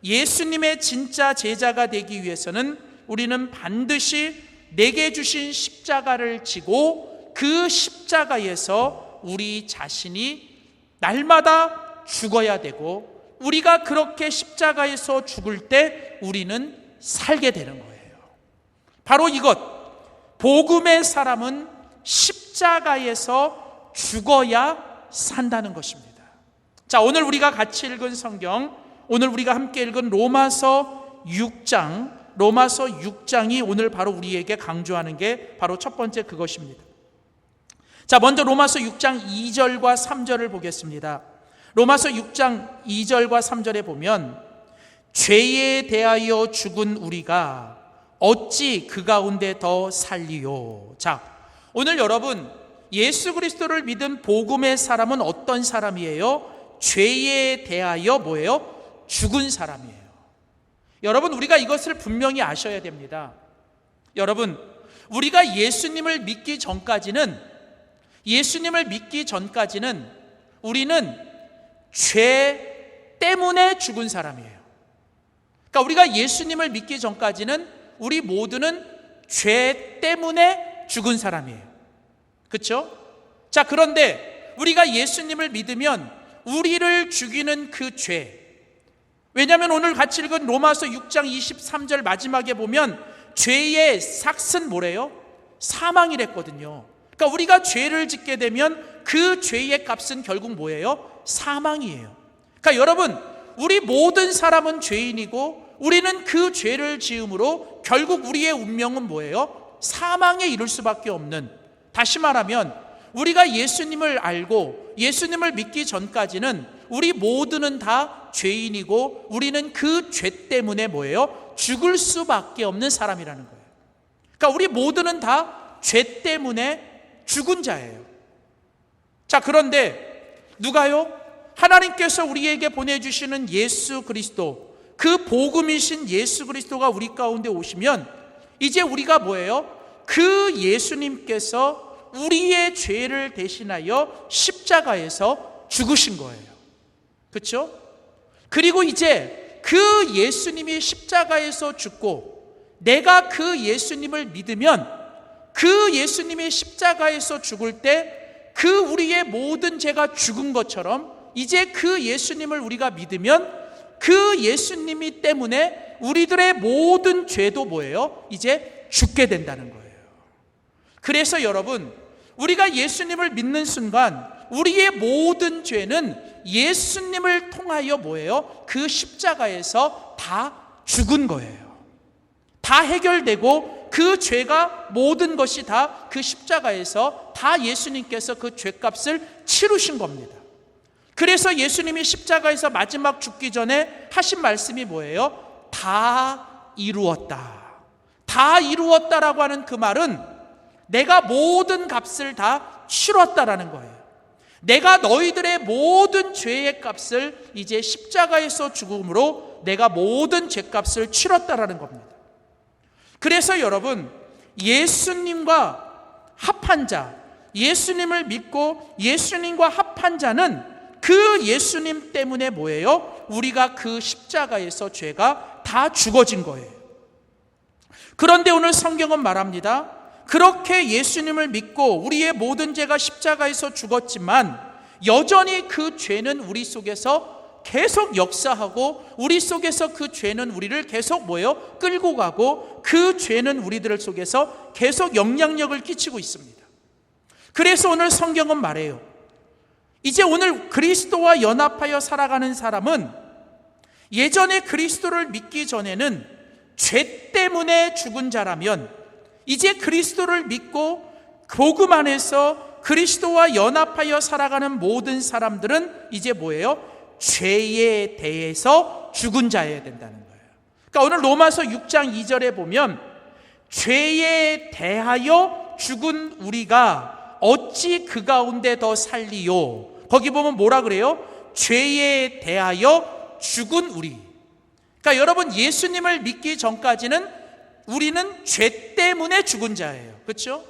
예수님의 진짜 제자가 되기 위해서는 우리는 반드시 내게 주신 십자가를 지고 그 십자가에서 우리 자신이 날마다 죽어야 되고, 우리가 그렇게 십자가에서 죽을 때 우리는 살게 되는 거예요. 바로 이것, 복음의 사람은 십자가에서 죽어야 산다는 것입니다. 자, 오늘 우리가 같이 읽은 성경, 오늘 우리가 함께 읽은 로마서 6장이 오늘 바로 우리에게 강조하는 게 바로 첫 번째 그것입니다. 자, 먼저 로마서 6장 2절과 3절을 보겠습니다. 로마서 6장 2절과 3절에 보면, 죄에 대하여 죽은 우리가 어찌 그 가운데 더 살리요. 자, 오늘 여러분, 예수 그리스도를 믿은 복음의 사람은 어떤 사람이에요? 죄에 대하여 뭐예요? 죽은 사람이에요. 여러분, 우리가 이것을 분명히 아셔야 됩니다. 여러분, 우리가 예수님을 믿기 전까지는 우리는 죄 때문에 죽은 사람이에요. 그러니까 우리가 예수님을 믿기 전까지는 우리 모두는 죄 때문에 죽은 사람이에요. 그렇죠? 자, 그런데 우리가 예수님을 믿으면 우리를 죽이는 그 죄, 왜냐하면 오늘 같이 읽은 로마서 6장 23절 마지막에 보면 죄의 삭은 뭐래요? 사망이랬거든요. 그러니까 우리가 죄를 짓게 되면 그 죄의 값은 결국 뭐예요? 사망이에요. 그러니까 여러분, 우리 모든 사람은 죄인이고 우리는 그 죄를 지음으로 결국 우리의 운명은 뭐예요? 사망에 이를 수밖에 없는, 다시 말하면 우리가 예수님을 알고 예수님을 믿기 전까지는 우리 모두는 다 죄인이고 우리는 그 죄 때문에 뭐예요? 죽을 수밖에 없는 사람이라는 거예요. 그러니까 우리 모두는 다 죄 때문에 죽은 자예요. 자, 그런데 누가요? 하나님께서 우리에게 보내주시는 예수 그리스도, 그 복음이신 예수 그리스도가 우리 가운데 오시면 이제 우리가 뭐예요? 그 예수님께서 우리의 죄를 대신하여 십자가에서 죽으신 거예요. 그렇죠? 그리고 이제 그 예수님이 십자가에서 죽고 내가 그 예수님을 믿으면 그 예수님이 십자가에서 죽을 때 그 우리의 모든 죄가 죽은 것처럼 이제 그 예수님을 우리가 믿으면 그 예수님이 때문에 우리들의 모든 죄도 뭐예요? 이제 죽게 된다는 거예요. 그래서 여러분, 우리가 예수님을 믿는 순간 우리의 모든 죄는 예수님을 통하여 뭐예요? 그 십자가에서 다 죽은 거예요. 다 해결되고 그 죄가 모든 것이 다 그 십자가에서 다 예수님께서 그 죄값을 치르신 겁니다. 그래서 예수님이 십자가에서 마지막 죽기 전에 하신 말씀이 뭐예요? 다 이루었다. 다 이루었다라고 하는 그 말은 내가 모든 값을 다 치렀다라는 거예요. 내가 너희들의 모든 죄의 값을 이제 십자가에서 죽음으로 내가 모든 죄값을 치렀다라는 겁니다. 그래서 여러분, 예수님과 합한 자, 예수님을 믿고 예수님과 합한 자는 그 예수님 때문에 뭐예요? 우리가 그 십자가에서 죄가 다 죽어진 거예요. 그런데 오늘 성경은 말합니다. 그렇게 예수님을 믿고 우리의 모든 죄가 십자가에서 죽었지만 여전히 그 죄는 우리 속에서 계속 역사하고 우리 속에서 그 죄는 우리를 계속 뭐예요? 끌고 가고 그 죄는 우리들 속에서 계속 영향력을 끼치고 있습니다. 그래서 오늘 성경은 말해요. 이제 오늘 그리스도와 연합하여 살아가는 사람은 예전에 그리스도를 믿기 전에는 죄 때문에 죽은 자라면 이제 그리스도를 믿고 복음 안에서 그리스도와 연합하여 살아가는 모든 사람들은 이제 뭐예요? 죄에 대해서 죽은 자여야 된다는 거예요. 그러니까 오늘 로마서 6장 2절에 보면 죄에 대하여 죽은 우리가 어찌 그 가운데 더 살리요. 거기 보면 뭐라 그래요? 죄에 대하여 죽은 우리. 그러니까 여러분, 예수님을 믿기 전까지는 우리는 죄 때문에 죽은 자예요. 그렇죠?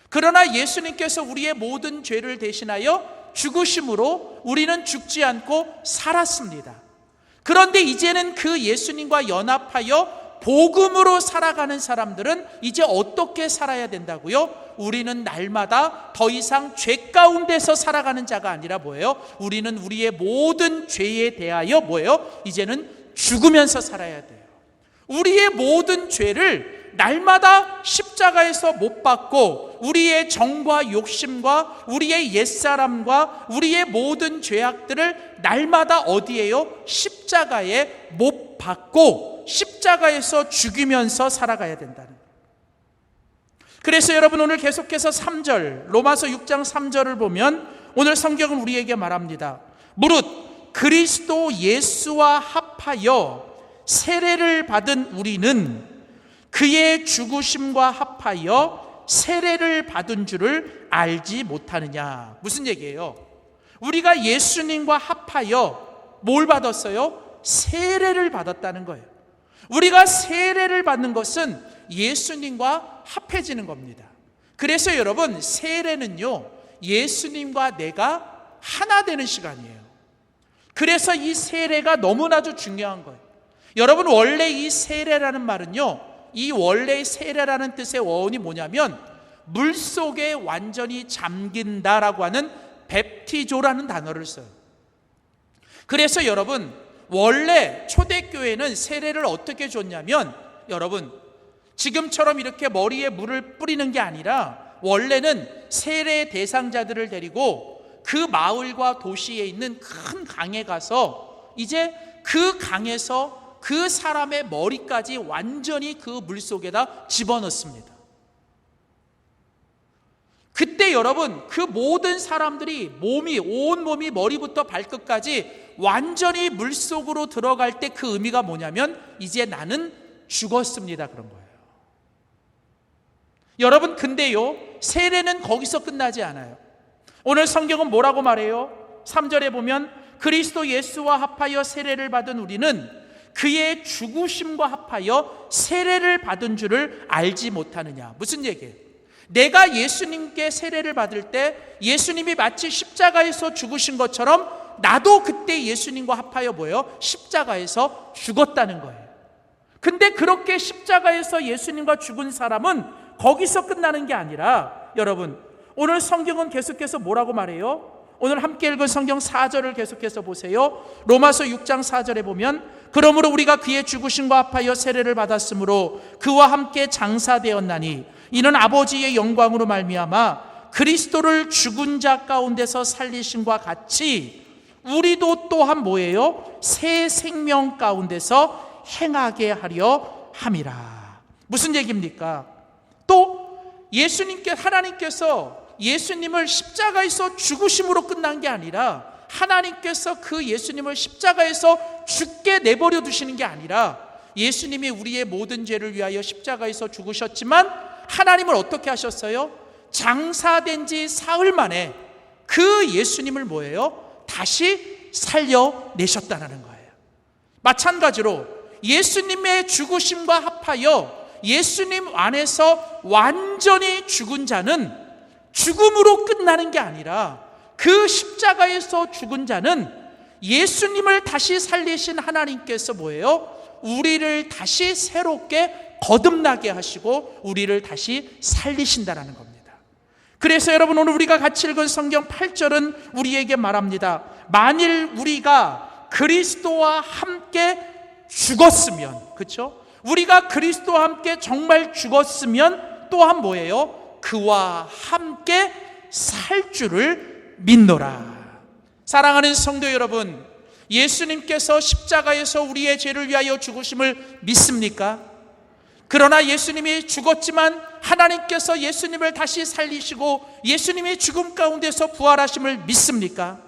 그러나 예수님께서 우리의 모든 죄를 대신하여 죽으심으로 우리는 죽지 않고 살았습니다. 그런데 이제는 그 예수님과 연합하여 복음으로 살아가는 사람들은 이제 어떻게 살아야 된다고요? 우리는 날마다 더 이상 죄 가운데서 살아가는 자가 아니라 뭐예요? 우리는 우리의 모든 죄에 대하여 뭐예요? 이제는 죽으면서 살아야 돼요. 우리의 모든 죄를 날마다 십자가에서 못 박고 우리의 정과 욕심과 우리의 옛사람과 우리의 모든 죄악들을 날마다 어디에요? 십자가에 못 박고 십자가에서 죽이면서 살아가야 된다는 거예요. 그래서 여러분 오늘 계속해서 3절 로마서 6장 3절을 보면 오늘 성경은 우리에게 말합니다. 무릇 그리스도 예수와 합하여 세례를 받은 우리는 그의 죽으심과 합하여 세례를 받은 줄을 알지 못하느냐. 무슨 얘기예요? 우리가 예수님과 합하여 뭘 받았어요? 세례를 받았다는 거예요. 우리가 세례를 받는 것은 예수님과 합해지는 겁니다. 그래서 여러분 세례는요 예수님과 내가 하나 되는 시간이에요. 그래서 이 세례가 너무나도 중요한 거예요. 여러분 원래 이 세례라는 말은요, 이 원래 세례라는 뜻의 어원이 뭐냐면 물속에 완전히 잠긴다라고 하는 베프티조라는 단어를 써요. 그래서 여러분 원래 초대교회는 세례를 어떻게 줬냐면 여러분 지금처럼 이렇게 머리에 물을 뿌리는 게 아니라 원래는 세례 대상자들을 데리고 그 마을과 도시에 있는 큰 강에 가서 이제 그 강에서 그 사람의 머리까지 완전히 그 물속에다 집어넣습니다. 그때 여러분 그 모든 사람들이 온 몸이 머리부터 발끝까지 완전히 물속으로 들어갈 때 그 의미가 뭐냐면 이제 나는 죽었습니다 그런 거예요. 여러분 근데요 세례는 거기서 끝나지 않아요. 오늘 성경은 뭐라고 말해요? 3절에 보면 그리스도 예수와 합하여 세례를 받은 우리는 그의 죽으심과 합하여 세례를 받은 줄을 알지 못하느냐. 무슨 얘기예요? 내가 예수님께 세례를 받을 때 예수님이 마치 십자가에서 죽으신 것처럼 나도 그때 예수님과 합하여 뭐예요? 십자가에서 죽었다는 거예요. 근데 그렇게 십자가에서 예수님과 죽은 사람은 거기서 끝나는 게 아니라 여러분 오늘 성경은 계속해서 뭐라고 말해요? 오늘 함께 읽은 성경 4절을 계속해서 보세요. 로마서 6장 4절에 보면 그러므로 우리가 그의 죽으심과 합하여 세례를 받았으므로 그와 함께 장사되었나니 이는 아버지의 영광으로 말미암아 그리스도를 죽은 자 가운데서 살리심과 같이 우리도 또한 뭐예요? 새 생명 가운데서 행하게 하려 함이라. 무슨 얘기입니까? 또 하나님께서 예수님을 십자가에서 죽으심으로 끝난 게 아니라 하나님께서 그 예수님을 십자가에서 죽게 내버려 두시는 게 아니라 예수님이 우리의 모든 죄를 위하여 십자가에서 죽으셨지만 하나님을 어떻게 하셨어요? 장사된 지 사흘 만에 그 예수님을 뭐예요? 다시 살려내셨다는 거예요. 마찬가지로 예수님의 죽으심과 합하여 예수님 안에서 완전히 죽은 자는 죽음으로 끝나는 게 아니라 그 십자가에서 죽은 자는 예수님을 다시 살리신 하나님께서 뭐예요? 우리를 다시 새롭게 거듭나게 하시고 우리를 다시 살리신다라는 겁니다. 그래서 여러분 오늘 우리가 같이 읽은 성경 8절은 우리에게 말합니다. 만일 우리가 그리스도와 함께 죽었으면, 그렇죠? 우리가 그리스도와 함께 정말 죽었으면 또한 뭐예요? 그와 함께 살 줄을 믿노라. 사랑하는 성도 여러분, 예수님께서 십자가에서 우리의 죄를 위하여 죽으심을 믿습니까? 그러나 예수님이 죽었지만 하나님께서 예수님을 다시 살리시고 예수님이 죽음 가운데서 부활하심을 믿습니까?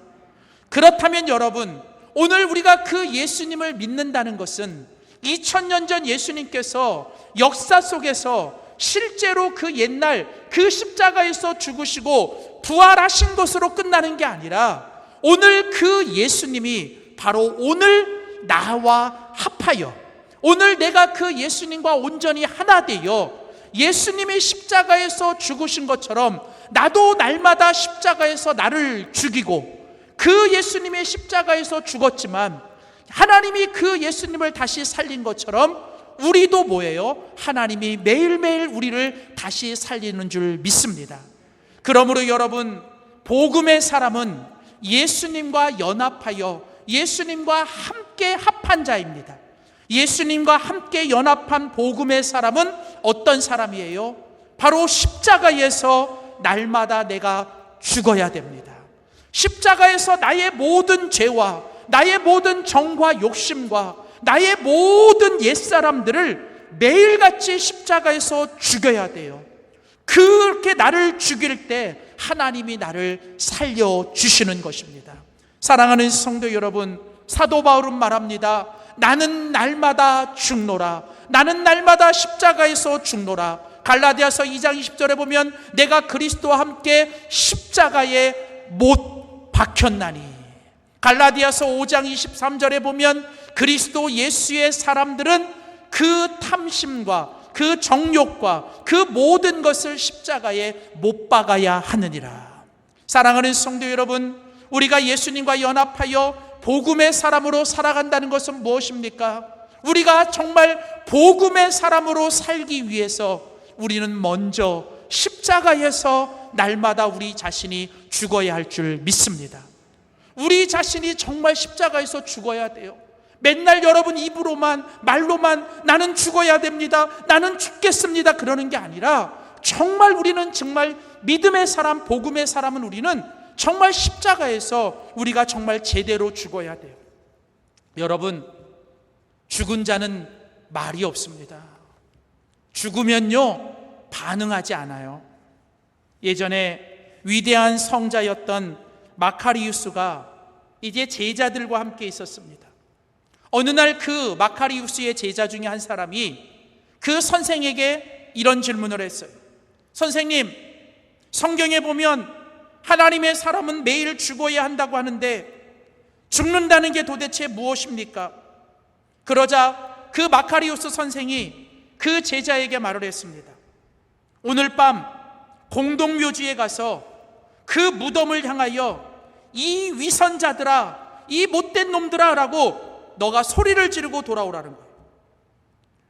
그렇다면 여러분, 오늘 우리가 그 예수님을 믿는다는 것은 2000년 전 예수님께서 역사 속에서 실제로 그 옛날 그 십자가에서 죽으시고 부활하신 것으로 끝나는 게 아니라 오늘 그 예수님이 바로 오늘 나와 합하여 오늘 내가 그 예수님과 온전히 하나 되어 예수님이 십자가에서 죽으신 것처럼 나도 날마다 십자가에서 나를 죽이고 그 예수님의 십자가에서 죽었지만 하나님이 그 예수님을 다시 살린 것처럼 우리도 뭐예요? 하나님이 매일매일 우리를 다시 살리는 줄 믿습니다. 그러므로 여러분, 복음의 사람은 예수님과 연합하여 예수님과 함께 합한 자입니다. 예수님과 함께 연합한 복음의 사람은 어떤 사람이에요? 바로 십자가에서 날마다 내가 죽어야 됩니다. 십자가에서 나의 모든 죄와 나의 모든 정과 욕심과 나의 모든 옛사람들을 매일같이 십자가에서 죽여야 돼요. 그렇게 나를 죽일 때 하나님이 나를 살려주시는 것입니다. 사랑하는 성도 여러분, 사도 바울은 말합니다. 나는 날마다 죽노라. 나는 날마다 십자가에서 죽노라. 갈라디아서 2장 20절에 보면 내가 그리스도와 함께 십자가에 못 박혔나니, 갈라디아서 5장 23절에 보면 그리스도 예수의 사람들은 그 탐심과 그 정욕과 그 모든 것을 십자가에 못 박아야 하느니라. 사랑하는 성도 여러분, 우리가 예수님과 연합하여 복음의 사람으로 살아간다는 것은 무엇입니까? 우리가 정말 복음의 사람으로 살기 위해서 우리는 먼저 십자가에서 날마다 우리 자신이 죽어야 할 줄 믿습니다. 우리 자신이 정말 십자가에서 죽어야 돼요. 맨날 여러분 입으로만 말로만 나는 죽어야 됩니다, 나는 죽겠습니다 그러는 게 아니라 정말 우리는 정말 믿음의 사람, 복음의 사람은 우리는 정말 십자가에서 우리가 정말 제대로 죽어야 돼요. 여러분, 죽은 자는 말이 없습니다. 죽으면요 반응하지 않아요. 예전에 위대한 성자였던 마카리우스가 이제 제자들과 함께 있었습니다. 어느 날 그 마카리우스의 제자 중에 한 사람이 그 선생에게 이런 질문을 했어요. 선생님, 성경에 보면 하나님의 사람은 매일 죽어야 한다고 하는데 죽는다는 게 도대체 무엇입니까? 그러자 그 마카리우스 선생이 그 제자에게 말을 했습니다. 오늘 밤 공동묘지에 가서 그 무덤을 향하여 이 위선자들아, 이 못된 놈들아 라고 너가 소리를 지르고 돌아오라는 거예요.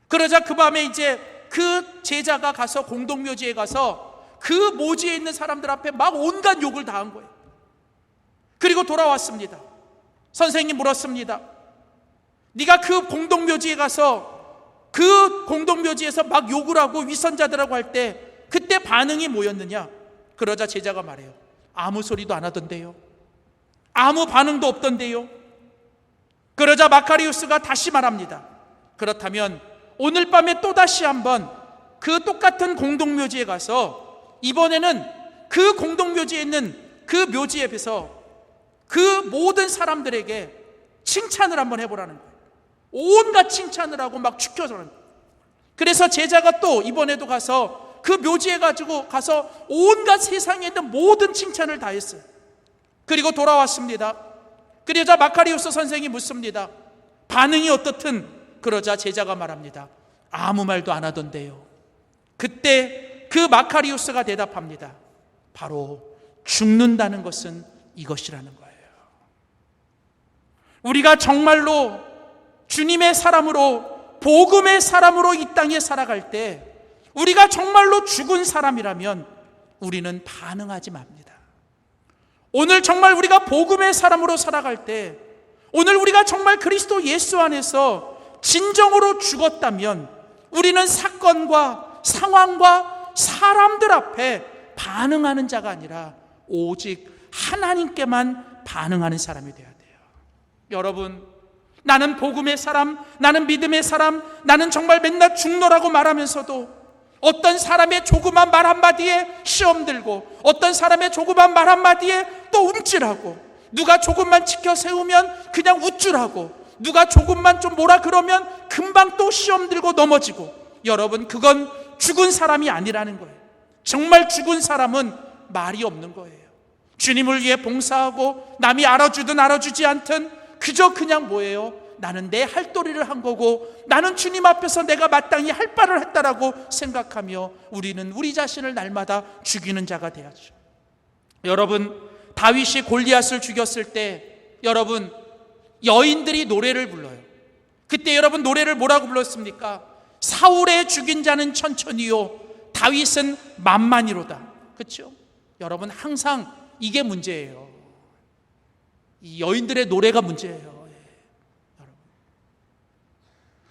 그러자 그 밤에 이제 그 제자가 가서 공동묘지에 가서 그 묘지에 있는 사람들 앞에 막 온갖 욕을 다 한 거예요. 그리고 돌아왔습니다. 선생님 물었습니다. 네가 그 공동묘지에 가서 그 공동묘지에서 막 욕을 하고 위선자들하고 할 때 그때 반응이 뭐였느냐? 그러자 제자가 말해요. 아무 소리도 안 하던데요. 아무 반응도 없던데요. 그러자 마카리우스가 다시 말합니다. 그렇다면 오늘 밤에 또다시 한번 그 똑같은 공동묘지에 가서 이번에는 그 공동묘지에 있는 그 묘지 앞에서 그 모든 사람들에게 칭찬을 한번 해보라는 거예요. 온갖 칭찬을 하고 막 축혀서는 거예요. 그래서 제자가 또 이번에도 가서 그 묘지에 가지고 가서 온갖 세상에 있는 모든 칭찬을 다 했어요. 그리고 돌아왔습니다. 그러자 마카리우스 선생이 묻습니다. 반응이 어떻든. 그러자 제자가 말합니다. 아무 말도 안 하던데요. 그때 그 마카리우스가 대답합니다. 바로 죽는다는 것은 이것이라는 거예요. 우리가 정말로 주님의 사람으로, 복음의 사람으로 이 땅에 살아갈 때 우리가 정말로 죽은 사람이라면 우리는 반응하지 맙니다. 오늘 정말 우리가 복음의 사람으로 살아갈 때, 오늘 우리가 정말 그리스도 예수 안에서 진정으로 죽었다면 우리는 사건과 상황과 사람들 앞에 반응하는 자가 아니라 오직 하나님께만 반응하는 사람이 되어야 돼요. 여러분, 나는 복음의 사람, 나는 믿음의 사람, 나는 정말 맨날 죽노라고 말하면서도 어떤 사람의 조그만 말 한마디에 시험 들고, 어떤 사람의 조그만 말 한마디에 또 움찔하고, 누가 조금만 지켜 세우면 그냥 우쭐하고, 누가 조금만 좀 뭐라 그러면 금방 또 시험 들고 넘어지고. 여러분, 그건 죽은 사람이 아니라는 거예요. 정말 죽은 사람은 말이 없는 거예요. 주님을 위해 봉사하고 남이 알아주든 알아주지 않든 그저 그냥 뭐예요? 나는 내 할 도리를 한 거고 나는 주님 앞에서 내가 마땅히 할 바를 했다라고 생각하며 우리는 우리 자신을 날마다 죽이는 자가 돼야죠. 여러분, 다윗이 골리앗을 죽였을 때 여러분 여인들이 노래를 불러요. 그때 여러분 노래를 뭐라고 불렀습니까? 사울의 죽인 자는 천천히요, 다윗은 만만이로다. 그렇죠? 여러분 항상 이게 문제예요. 이 여인들의 노래가 문제예요.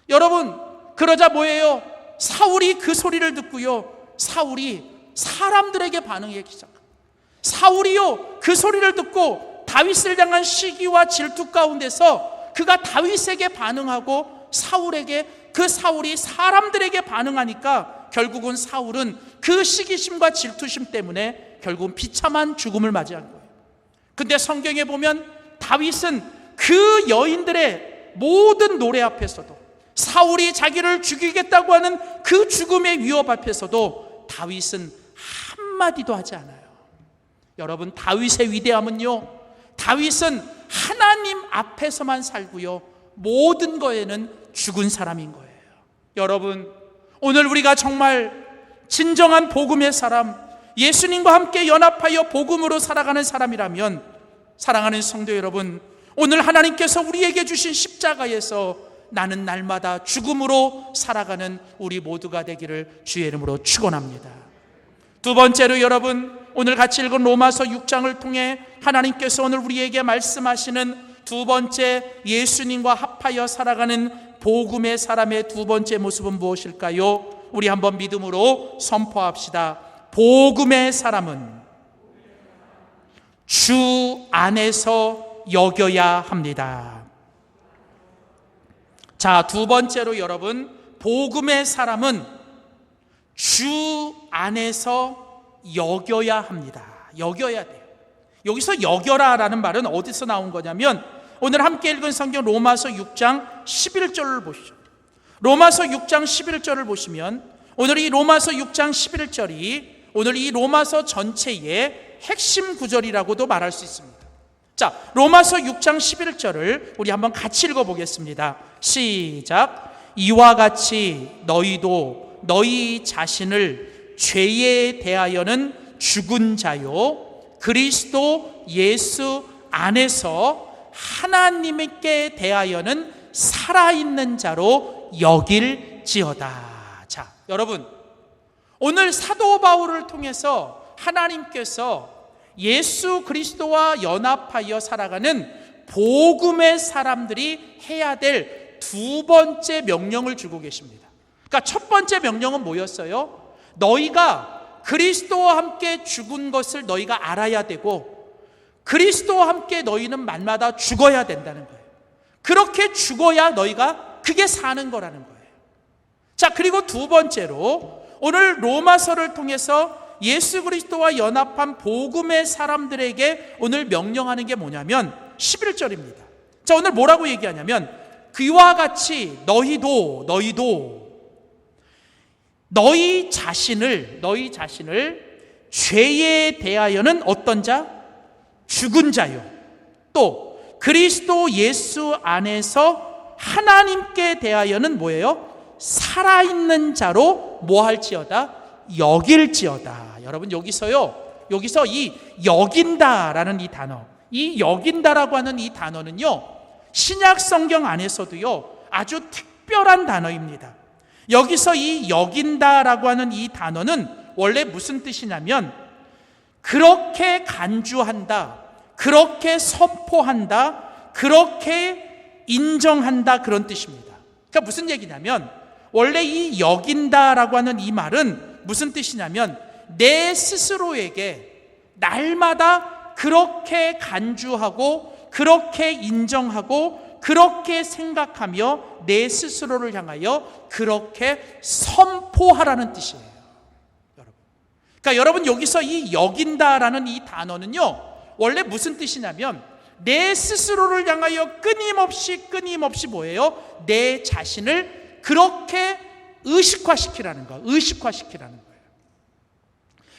여러분 그러자 뭐예요? 사울이 그 소리를 듣고요, 사울이 사람들에게 반응하기 시작합니다. 사울이요 그 소리를 듣고 다윗을 향한 시기와 질투 가운데서 그가 다윗에게 반응하고 그 사울이 사람들에게 반응하니까 결국은 사울은 그 시기심과 질투심 때문에 결국은 비참한 죽음을 맞이한 거예요. 근데 성경에 보면 다윗은 그 여인들의 모든 노래 앞에서도, 사울이 자기를 죽이겠다고 하는 그 죽음의 위협 앞에서도 다윗은 한마디도 하지 않아요. 여러분 다윗의 위대함은요, 다윗은 하나님 앞에서만 살고요, 모든 거에는 죽은 사람인 거예요. 여러분 오늘 우리가 정말 진정한 복음의 사람, 예수님과 함께 연합하여 복음으로 살아가는 사람이라면, 사랑하는 성도 여러분, 오늘 하나님께서 우리에게 주신 십자가에서 나는 날마다 죽음으로 살아가는 우리 모두가 되기를 주의 이름으로 축원합니다. 두 번째로 여러분, 오늘 같이 읽은 로마서 6장을 통해 하나님께서 오늘 우리에게 말씀하시는 두 번째 예수님과 합하여 살아가는 복음의 사람의 두 번째 모습은 무엇일까요? 우리 한번 믿음으로 선포합시다. 복음의 사람은 주 안에서 여겨야 합니다. 자, 두 번째로 여러분, 복음의 사람은 주 안에서 여겨야 합니다. 여겨야 돼요. 여기서 여겨라라는 말은 어디서 나온 거냐면, 오늘 함께 읽은 성경 로마서 6장 11절을 보시죠. 로마서 6장 11절을 보시면 오늘 이 로마서 6장 11절이 오늘 이 로마서 전체의 핵심 구절이라고도 말할 수 있습니다. 자, 로마서 6장 11절을 우리 한번 같이 읽어보겠습니다. 시작. 이와 같이 너희도 너희 자신을 죄에 대하여는 죽은 자요, 그리스도 예수 안에서 하나님께 대하여는 살아있는 자로 여길지어다. 자, 여러분 오늘 사도 바울을 통해서 하나님께서 예수 그리스도와 연합하여 살아가는 복음의 사람들이 해야 될 두 번째 명령을 주고 계십니다. 그러니까 첫 번째 명령은 뭐였어요? 너희가 그리스도와 함께 죽은 것을 너희가 알아야 되고, 그리스도와 함께 너희는 날마다 죽어야 된다는 거예요. 그렇게 죽어야 너희가 그게 사는 거라는 거예요. 자, 그리고 두 번째로 오늘 로마서를 통해서 예수 그리스도와 연합한 복음의 사람들에게 오늘 명령하는 게 뭐냐면 11절입니다. 자, 오늘 뭐라고 얘기하냐면, 그와 같이 너희도 너희 자신을 죄에 대하여는 어떤 자? 죽은 자요, 또 그리스도 예수 안에서 하나님께 대하여는 뭐예요? 살아있는 자로 뭐 할지어다? 여길지어다. 여러분 여기서 이 여긴다라는 이 단어, 이 여긴다라고 하는 이 단어는요, 신약 성경 안에서도요 아주 특별한 단어입니다. 여기서 이 여긴다라고 하는 이 단어는 원래 무슨 뜻이냐면, 그렇게 간주한다, 그렇게 선포한다, 그렇게 인정한다, 그런 뜻입니다. 그러니까 무슨 얘기냐면, 원래 이 여긴다라고 하는 이 말은 무슨 뜻이냐면, 내 스스로에게 날마다 그렇게 간주하고 그렇게 인정하고 그렇게 생각하며 내 스스로를 향하여 그렇게 선포하라는 뜻이에요. 그러니까 여러분 여기서 이 여긴다라는 이 단어는요, 원래 무슨 뜻이냐면 내 스스로를 향하여 끊임없이 뭐예요? 내 자신을 그렇게 의식화시키라는 거예요.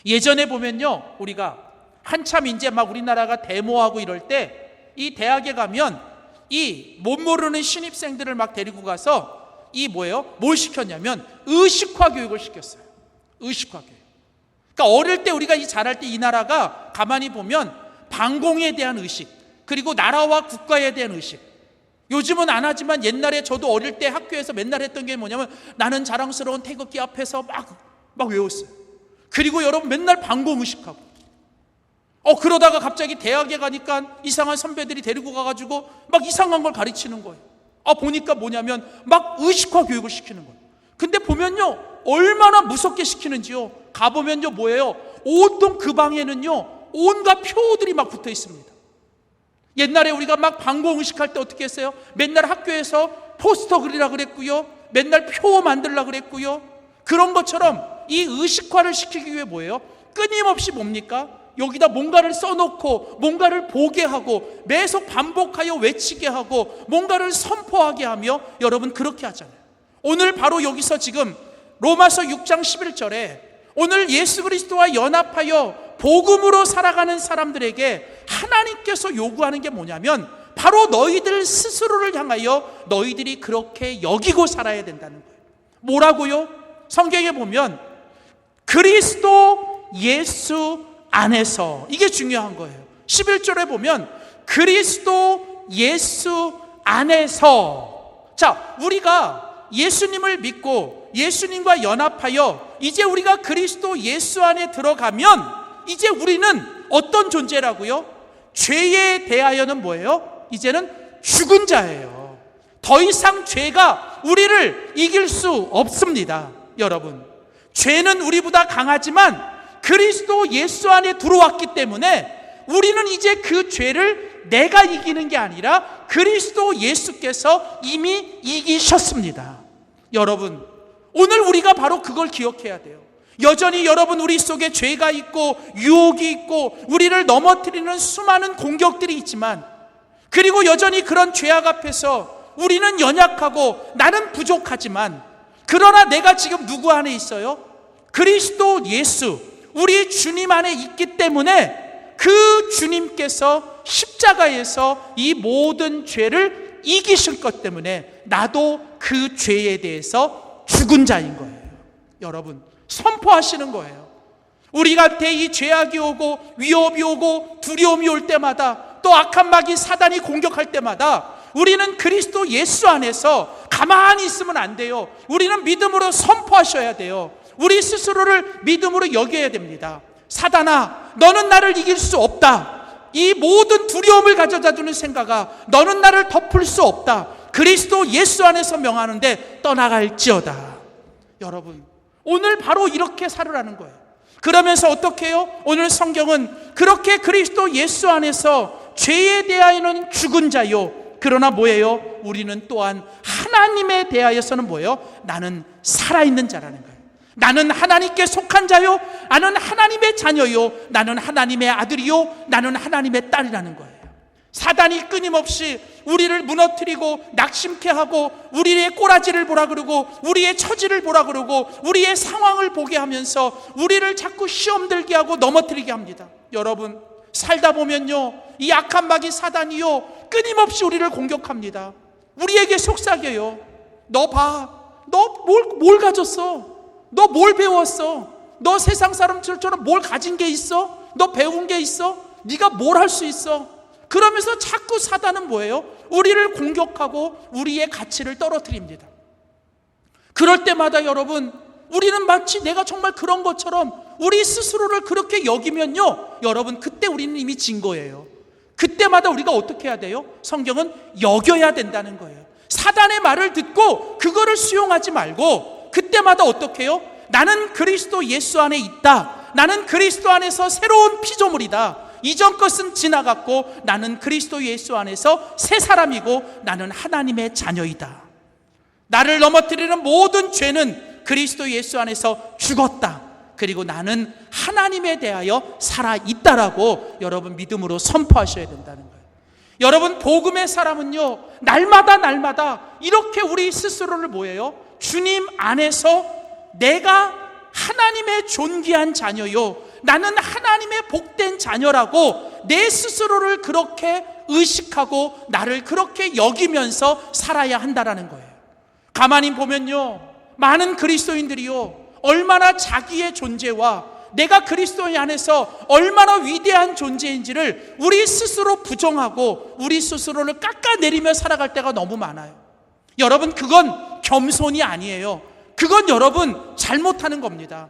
예전에 보면요, 우리가 한참 이제 막 우리나라가 데모하고 이럴 때 이 대학에 가면 이 못 모르는 신입생들을 막 데리고 가서 이 뭐예요? 뭘 시켰냐면 의식화 교육을 시켰어요. 의식화 교육. 그러니까 어릴 때 우리가 자랄 때 이 나라가 가만히 보면 반공에 대한 의식, 그리고 나라와 국가에 대한 의식, 요즘은 안 하지만 옛날에 저도 어릴 때 학교에서 맨날 했던 게 뭐냐면 나는 자랑스러운 태극기 앞에서 막 외웠어요. 그리고 여러분 맨날 방공의식하고 그러다가 갑자기 대학에 가니까 이상한 선배들이 데리고 가가지고 막 이상한 걸 가르치는 거예요. 보니까 뭐냐면 막 의식화 교육을 시키는 거예요. 근데 보면요 얼마나 무섭게 시키는지요. 가보면요 뭐예요? 온통 그 방에는요 온갖 표들이 막 붙어 있습니다. 옛날에 우리가 막 방공의식할 때 어떻게 했어요? 맨날 학교에서 포스터 그리라 그랬고요, 맨날 표 만들라 그랬고요. 그런 것처럼 이 의식화를 시키기 위해 뭐예요? 끊임없이 뭡니까? 여기다 뭔가를 써놓고 뭔가를 보게 하고 계속 반복하여 외치게 하고 뭔가를 선포하게 하며 여러분 그렇게 하잖아요. 오늘 바로 여기서 지금 로마서 6장 11절에 오늘 예수 그리스도와 연합하여 복음으로 살아가는 사람들에게 하나님께서 요구하는 게 뭐냐면 바로 너희들 스스로를 향하여 너희들이 그렇게 여기고 살아야 된다는 거예요. 뭐라고요? 성경에 보면 그리스도 예수 안에서, 이게 중요한 거예요. 11절에 보면 그리스도 예수 안에서. 자, 우리가 예수님을 믿고 예수님과 연합하여 이제 우리가 그리스도 예수 안에 들어가면 이제 우리는 어떤 존재라고요? 죄에 대하여는 뭐예요? 이제는 죽은 자예요. 더 이상 죄가 우리를 이길 수 없습니다. 여러분, 죄는 우리보다 강하지만 그리스도 예수 안에 들어왔기 때문에 우리는 이제 그 죄를 내가 이기는 게 아니라 그리스도 예수께서 이미 이기셨습니다. 여러분, 오늘 우리가 바로 그걸 기억해야 돼요. 여전히 여러분 우리 속에 죄가 있고 유혹이 있고 우리를 넘어뜨리는 수많은 공격들이 있지만, 그리고 여전히 그런 죄악 앞에서 우리는 연약하고 나는 부족하지만, 그러나 내가 지금 누구 안에 있어요? 그리스도 예수, 우리 주님 안에 있기 때문에 그 주님께서 십자가에서 이 모든 죄를 이기실 것 때문에 나도 그 죄에 대해서 죽은 자인 거예요. 여러분, 선포하시는 거예요. 우리한테 이 죄악이 오고 위협이 오고 두려움이 올 때마다, 또 악한 마귀 사단이 공격할 때마다 우리는 그리스도 예수 안에서 가만히 있으면 안 돼요. 우리는 믿음으로 선포하셔야 돼요. 우리 스스로를 믿음으로 여겨야 됩니다. 사단아, 너는 나를 이길 수 없다. 이 모든 두려움을 가져다주는 생각아, 너는 나를 덮을 수 없다. 그리스도 예수 안에서 명하는데 떠나갈지어다. 여러분, 오늘 바로 이렇게 살으라는 거예요. 그러면서 어떻게 해요? 오늘 성경은 그렇게 그리스도 예수 안에서 죄에 대하여는 죽은 자요, 그러나 뭐예요? 우리는 또한 하나님에 대하여서는 뭐예요? 나는 살아있는 자라는 거예요. 나는 하나님께 속한 자요, 나는 하나님의 자녀요, 나는 하나님의 아들이요, 나는 하나님의 딸이라는 거예요. 사단이 끊임없이 우리를 무너뜨리고 낙심케 하고 우리의 꼬라지를 보라 그러고 우리의 처지를 보라 그러고 우리의 상황을 보게 하면서 우리를 자꾸 시험 들게 하고 넘어뜨리게 합니다. 여러분, 살다 보면요, 이 악한 마귀 사단이요 끊임없이 우리를 공격합니다. 우리에게 속삭여요. 너 봐, 너 뭘 가졌어? 너 뭘 배웠어? 너 세상 사람들처럼 뭘 가진 게 있어? 너 배운 게 있어? 네가 뭘 할 수 있어? 그러면서 자꾸 사단은 뭐예요? 우리를 공격하고 우리의 가치를 떨어뜨립니다. 그럴 때마다 여러분, 우리는 마치 내가 정말 그런 것처럼 우리 스스로를 그렇게 여기면요, 여러분, 그때 우리는 이미 진 거예요. 그때마다 우리가 어떻게 해야 돼요? 성경은 여겨야 된다는 거예요. 사단의 말을 듣고 그거를 수용하지 말고 그때마다 어떻게 해요? 나는 그리스도 예수 안에 있다. 나는 그리스도 안에서 새로운 피조물이다. 이전 것은 지나갔고 나는 그리스도 예수 안에서 새 사람이고 나는 하나님의 자녀이다. 나를 넘어뜨리는 모든 죄는 그리스도 예수 안에서 죽었다. 그리고 나는 하나님에 대하여 살아있다라고 여러분 믿음으로 선포하셔야 된다는 거예요. 여러분, 복음의 사람은요, 날마다 이렇게 우리 스스로를 뭐예요? 주님 안에서 내가 하나님의 존귀한 자녀요, 나는 하나님의 복된 자녀라고 내 스스로를 그렇게 의식하고 나를 그렇게 여기면서 살아야 한다라는 거예요. 가만히 보면요, 많은 그리스도인들이요 얼마나 자기의 존재와 내가 그리스도 안에서 얼마나 위대한 존재인지를 우리 스스로 부정하고 우리 스스로를 깎아내리며 살아갈 때가 너무 많아요. 여러분, 그건 겸손이 아니에요. 그건 여러분 잘못하는 겁니다.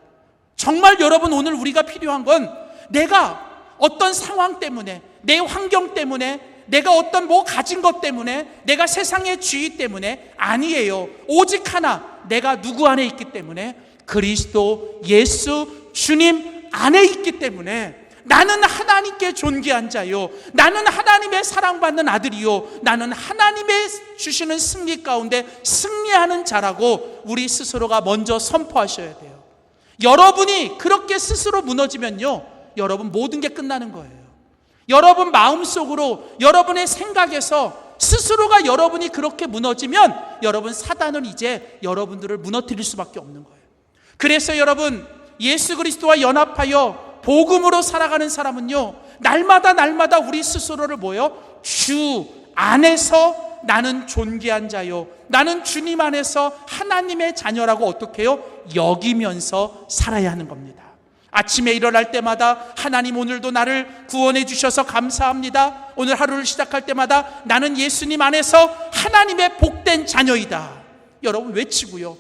정말 여러분, 오늘 우리가 필요한 건 내가 어떤 상황 때문에, 내 환경 때문에, 내가 어떤 가진 것 때문에, 내가 세상의 주의 때문에 아니에요. 오직 하나, 내가 누구 안에 있기 때문에, 그리스도 예수 주님 안에 있기 때문에 나는 하나님께 존귀한 자요, 나는 하나님의 사랑받는 아들이요, 나는 하나님의 주시는 승리 가운데 승리하는 자라고 우리 스스로가 먼저 선포하셔야 돼요. 여러분이 그렇게 스스로 무너지면요, 여러분 모든 게 끝나는 거예요. 여러분 마음속으로, 여러분의 생각에서 스스로가 여러분이 그렇게 무너지면 여러분, 사단은 이제 여러분들을 무너뜨릴 수밖에 없는 거예요. 그래서 여러분, 예수 그리스도와 연합하여 복음으로 살아가는 사람은요, 날마다 우리 스스로를 주 안에서 나는 존귀한 자요, 나는 주님 안에서 하나님의 자녀라고 어떻게 해요? 여기면서 살아야 하는 겁니다. 아침에 일어날 때마다 하나님, 오늘도 나를 구원해 주셔서 감사합니다. 오늘 하루를 시작할 때마다 나는 예수님 안에서 하나님의 복된 자녀이다, 여러분 외치고요.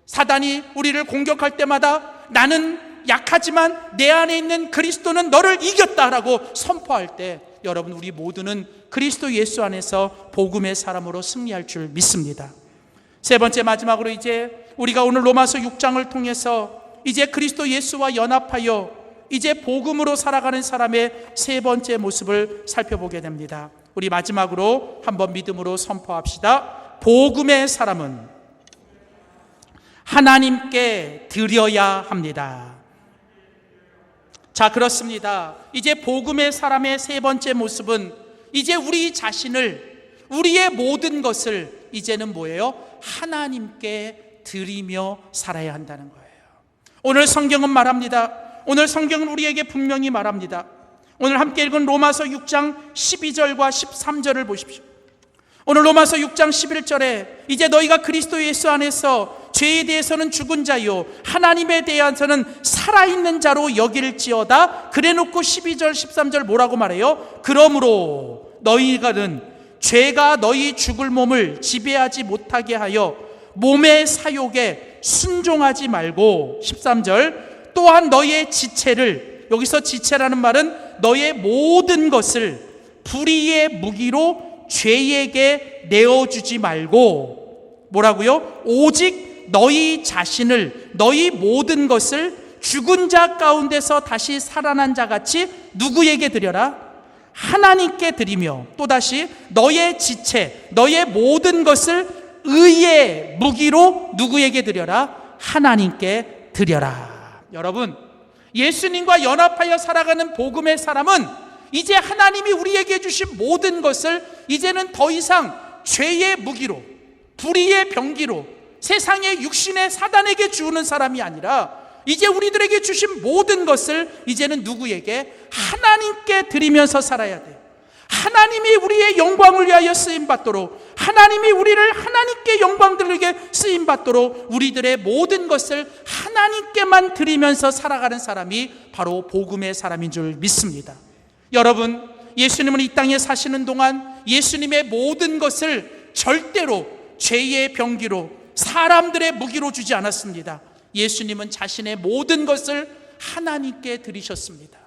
사단이 우리를 공격할 때마다 나는 약하지만 내 안에 있는 그리스도는 너를 이겼다라고 선포할 때, 여러분 우리 모두는 그리스도 예수 안에서 복음의 사람으로 승리할 줄 믿습니다. 세 번째, 마지막으로 이제 우리가 오늘 로마서 6장을 통해서 이제 그리스도 예수와 연합하여 이제 복음으로 살아가는 사람의 세 번째 모습을 살펴보게 됩니다. 우리 마지막으로 한번 믿음으로 선포합시다. 복음의 사람은 하나님께 드려야 합니다. 자, 그렇습니다. 이제 복음의 사람의 세 번째 모습은 이제 우리 자신을, 우리의 모든 것을 이제는 뭐예요? 하나님께 드리며 살아야 한다는 거예요. 오늘 성경은 말합니다. 오늘 성경은 우리에게 분명히 말합니다. 오늘 함께 읽은 로마서 6장 12절과 13절을 보십시오. 오늘 로마서 6장 11절에 이제 너희가 그리스도 예수 안에서 죄에 대해서는 죽은 자요, 하나님에 대해서는 살아있는 자로 여길지어다. 그래놓고 12절 13절 뭐라고 말해요? 그러므로 너희가는 죄가 너희 죽을 몸을 지배하지 못하게 하여 몸의 사욕에 순종하지 말고, 13절, 또한 너의 지체를, 여기서 지체라는 말은 너의 모든 것을 불의의 무기로 죄에게 내어주지 말고, 뭐라고요? 오직 너희 자신을, 너희 모든 것을 죽은 자 가운데서 다시 살아난 자 같이 누구에게 드려라? 하나님께 드리며, 또다시 너의 지체, 너의 모든 것을 의의 무기로 누구에게 드려라? 하나님께 드려라. 여러분, 예수님과 연합하여 살아가는 복음의 사람은 이제 하나님이 우리에게 주신 모든 것을 이제는 더 이상 죄의 무기로, 불의의 병기로, 세상의 육신의 사단에게 주는 사람이 아니라 이제 우리들에게 주신 모든 것을 이제는 누구에게? 하나님께 드리면서 살아야 돼요. 하나님이 우리의 영광을 위하여 쓰임받도록, 하나님이 우리를 하나님께 영광 들리게 쓰임받도록 우리들의 모든 것을 하나님께만 드리면서 살아가는 사람이 바로 복음의 사람인 줄 믿습니다. 여러분, 예수님은 이 땅에 사시는 동안 예수님의 모든 것을 절대로 죄의 병기로, 사람들의 무기로 주지 않았습니다. 예수님은 자신의 모든 것을 하나님께 드리셨습니다.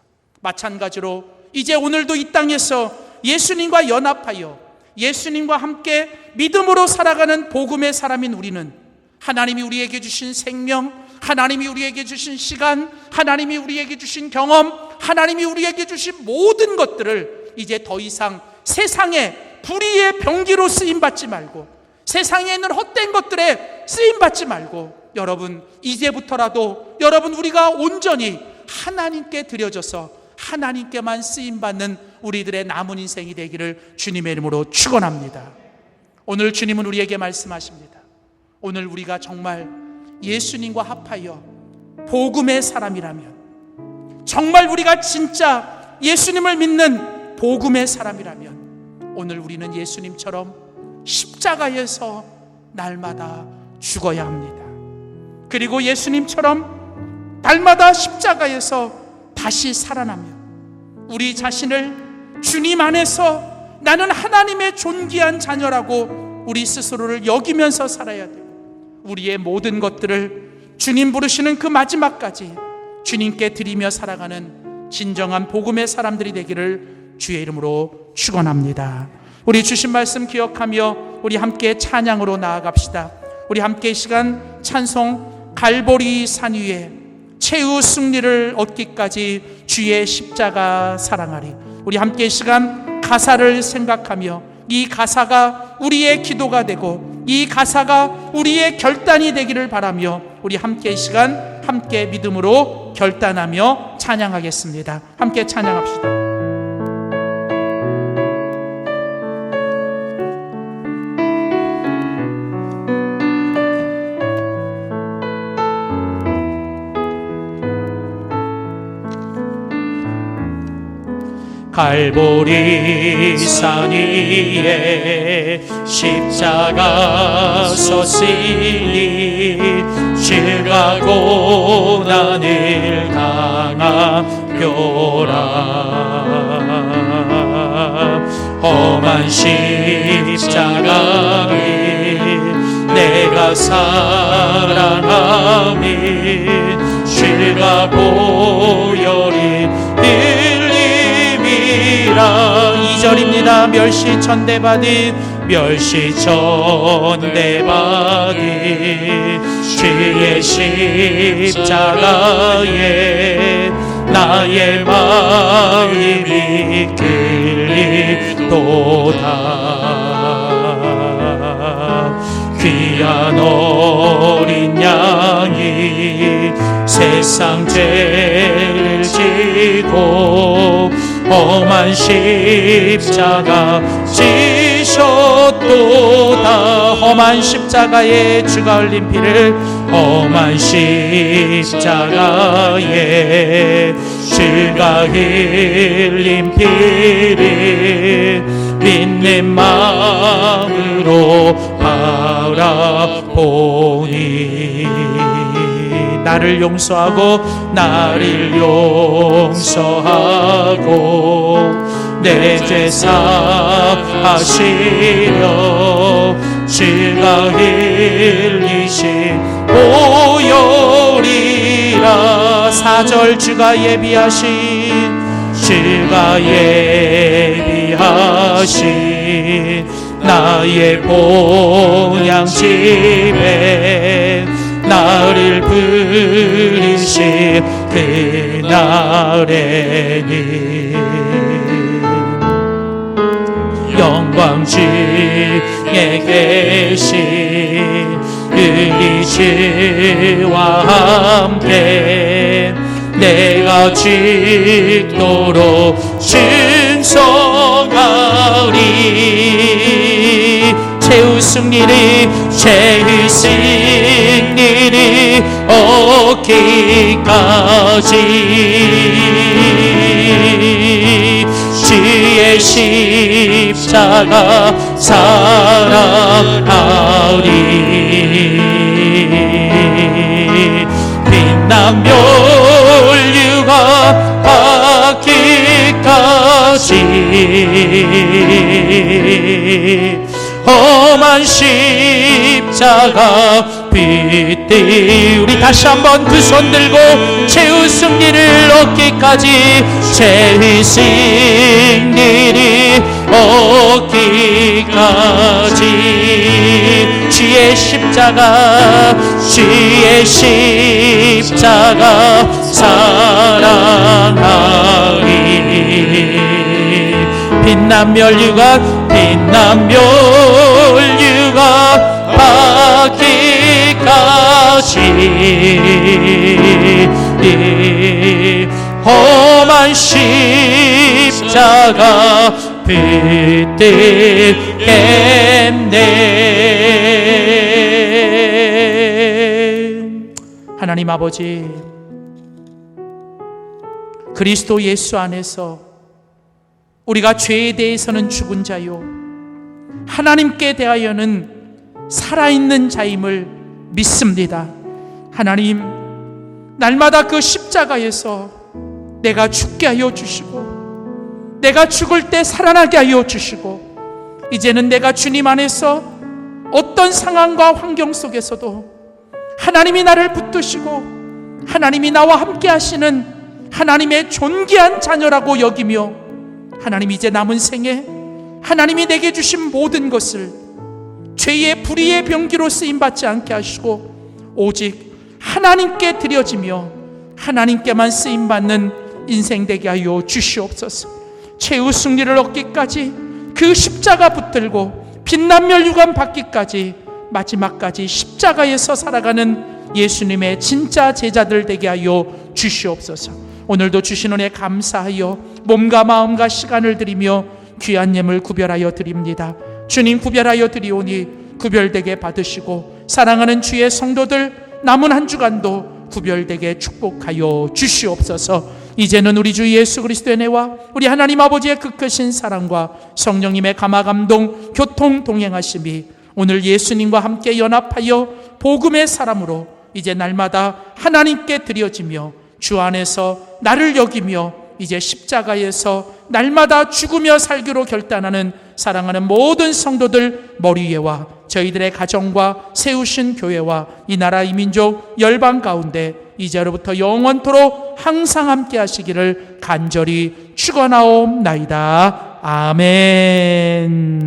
마찬가지로 이제 오늘도 이 땅에서 예수님과 연합하여 예수님과 함께 믿음으로 살아가는 복음의 사람인 우리는 하나님이 우리에게 주신 생명, 하나님이 우리에게 주신 시간, 하나님이 우리에게 주신 경험, 하나님이 우리에게 주신 모든 것들을 이제 더 이상 세상의 불의의 병기로 쓰임받지 말고, 세상에 있는 헛된 것들에 쓰임받지 말고, 여러분 이제부터라도 여러분 우리가 온전히 하나님께 드려져서 하나님께만 쓰임받는 우리들의 남은 인생이 되기를 주님의 이름으로 축원합니다. 오늘 주님은 우리에게 말씀하십니다. 오늘 우리가 정말 예수님과 합하여 복음의 사람이라면, 정말 우리가 진짜 예수님을 믿는 복음의 사람이라면 오늘 우리는 예수님처럼 십자가에서 날마다 죽어야 합니다. 그리고 예수님처럼 날마다 십자가에서 다시 살아나며 우리 자신을 주님 안에서 나는 하나님의 존귀한 자녀라고 우리 스스로를 여기면서 살아야 돼요. 우리의 모든 것들을 주님 부르시는 그 마지막까지 주님께 드리며 살아가는 진정한 복음의 사람들이 되기를 주의 이름으로 축원합니다. 우리 주신 말씀 기억하며 우리 함께 찬양으로 나아갑시다. 우리 함께 이 시간 찬송 갈보리 산 위에 최후 승리를 얻기까지 주의 십자가 사랑하리. 우리 함께 이 시간 가사를 생각하며 이 가사가 우리의 기도가 되고 이 가사가 우리의 결단이 되기를 바라며 우리 함께 이 시간 함께 믿음으로 결단하며 찬양하겠습니다. 함께 찬양합시다. 갈보리 산 위에 십자가 섰으니 주가 고난을 당하였라. 험한 십자가에 내가 사랑함이 주가 보혈이 2절입니다. 멸시천대받이 주의 십자가에 나의 마음이 끌리도다. 귀한 어린 양이 세상 죄를 지고 험한 십자가 지셨도다. 험한 십자가에 주가 흘린 피를 험한 십자가에 주가 흘린 피를 믿는 마음으로 바라보니 나를 용서하고 내 죄 사하시려 주가 흘리신 보혈이라. 4절 주가 예비하신 나의 본향집에 나를 부르신 그날에는 영광 중에 계신 우리 주와 함께 내가 죽도록 충성하리. 최후 승리를 얻기까지 주의 십자가 사랑하리. 빛난 멸류가 받기까지 험한 십자가 빛이 우리 다시 한번 그 손 들고 최후 승리를 얻기까지 최후 승리를 얻기까지 주의 십자가 사랑하리. 빛난 멸류가 받기까지 험한 십자가 붙들겠네. 하나님 아버지, 그리스도 예수 안에서 우리가 죄에 대해서는 죽은 자요 하나님께 대하여는 살아있는 자임을 믿습니다. 하나님, 날마다 그 십자가에서 내가 죽게 하여 주시고 내가 죽을 때 살아나게 하여 주시고 이제는 내가 주님 안에서 어떤 상황과 환경 속에서도 하나님이 나를 붙드시고 하나님이 나와 함께 하시는 하나님의 존귀한 자녀라고 여기며 하나님 이제 남은 생에 하나님이 내게 주신 모든 것을 죄의 불의의 병기로 쓰임받지 않게 하시고 오직 하나님께 드려지며 하나님께만 쓰임받는 인생 되게 하여 주시옵소서. 최후 승리를 얻기까지 그 십자가 붙들고 빛난 멸류관 받기까지 마지막까지 십자가에서 살아가는 예수님의 진짜 제자들 되게 하여 주시옵소서. 오늘도 주신 은혜 감사하여 몸과 마음과 시간을 드리며 귀한 예물 구별하여 드립니다. 주님 구별하여 드리오니 구별되게 받으시고 사랑하는 주의 성도들 남은 한 주간도 구별되게 축복하여 주시옵소서. 이제는 우리 주 예수 그리스도의 은혜와 우리 하나님 아버지의 그 크신 사랑과 성령님의 감화감동 교통 동행하심이 오늘 예수님과 함께 연합하여 복음의 사람으로 이제 날마다 하나님께 드려지며 주 안에서 나를 여기며 이제 십자가에서 날마다 죽으며 살기로 결단하는 사랑하는 모든 성도들 머리 위에와 저희들의 가정과 세우신 교회와 이 나라 이 민족 열방 가운데 이제로부터 영원토록 항상 함께 하시기를 간절히 축원하옵나이다. 아멘.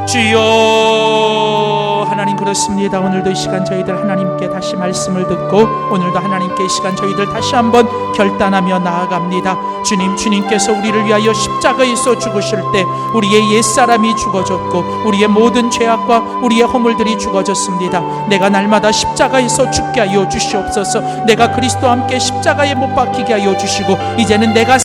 주여 하나님 그렇습니다. 오늘도 이 시간 저희들 하나님께 다시 말씀을 듣고 오늘도 하나님께 이 시간 저희들 다시 한번 결단하며 나아갑니다. 주님께서 우리를 위하여 십자가에서 죽으실 때 우리의 옛사람이 죽어졌고 우리의 모든 죄악과 우리의 허물들이 죽어졌습니다. 내가 날마다 십자가에서 죽게 하여 주시옵소서. 내가 그리스도와 함께 십자가에 못 박히게 하여 주시고 이제는 내가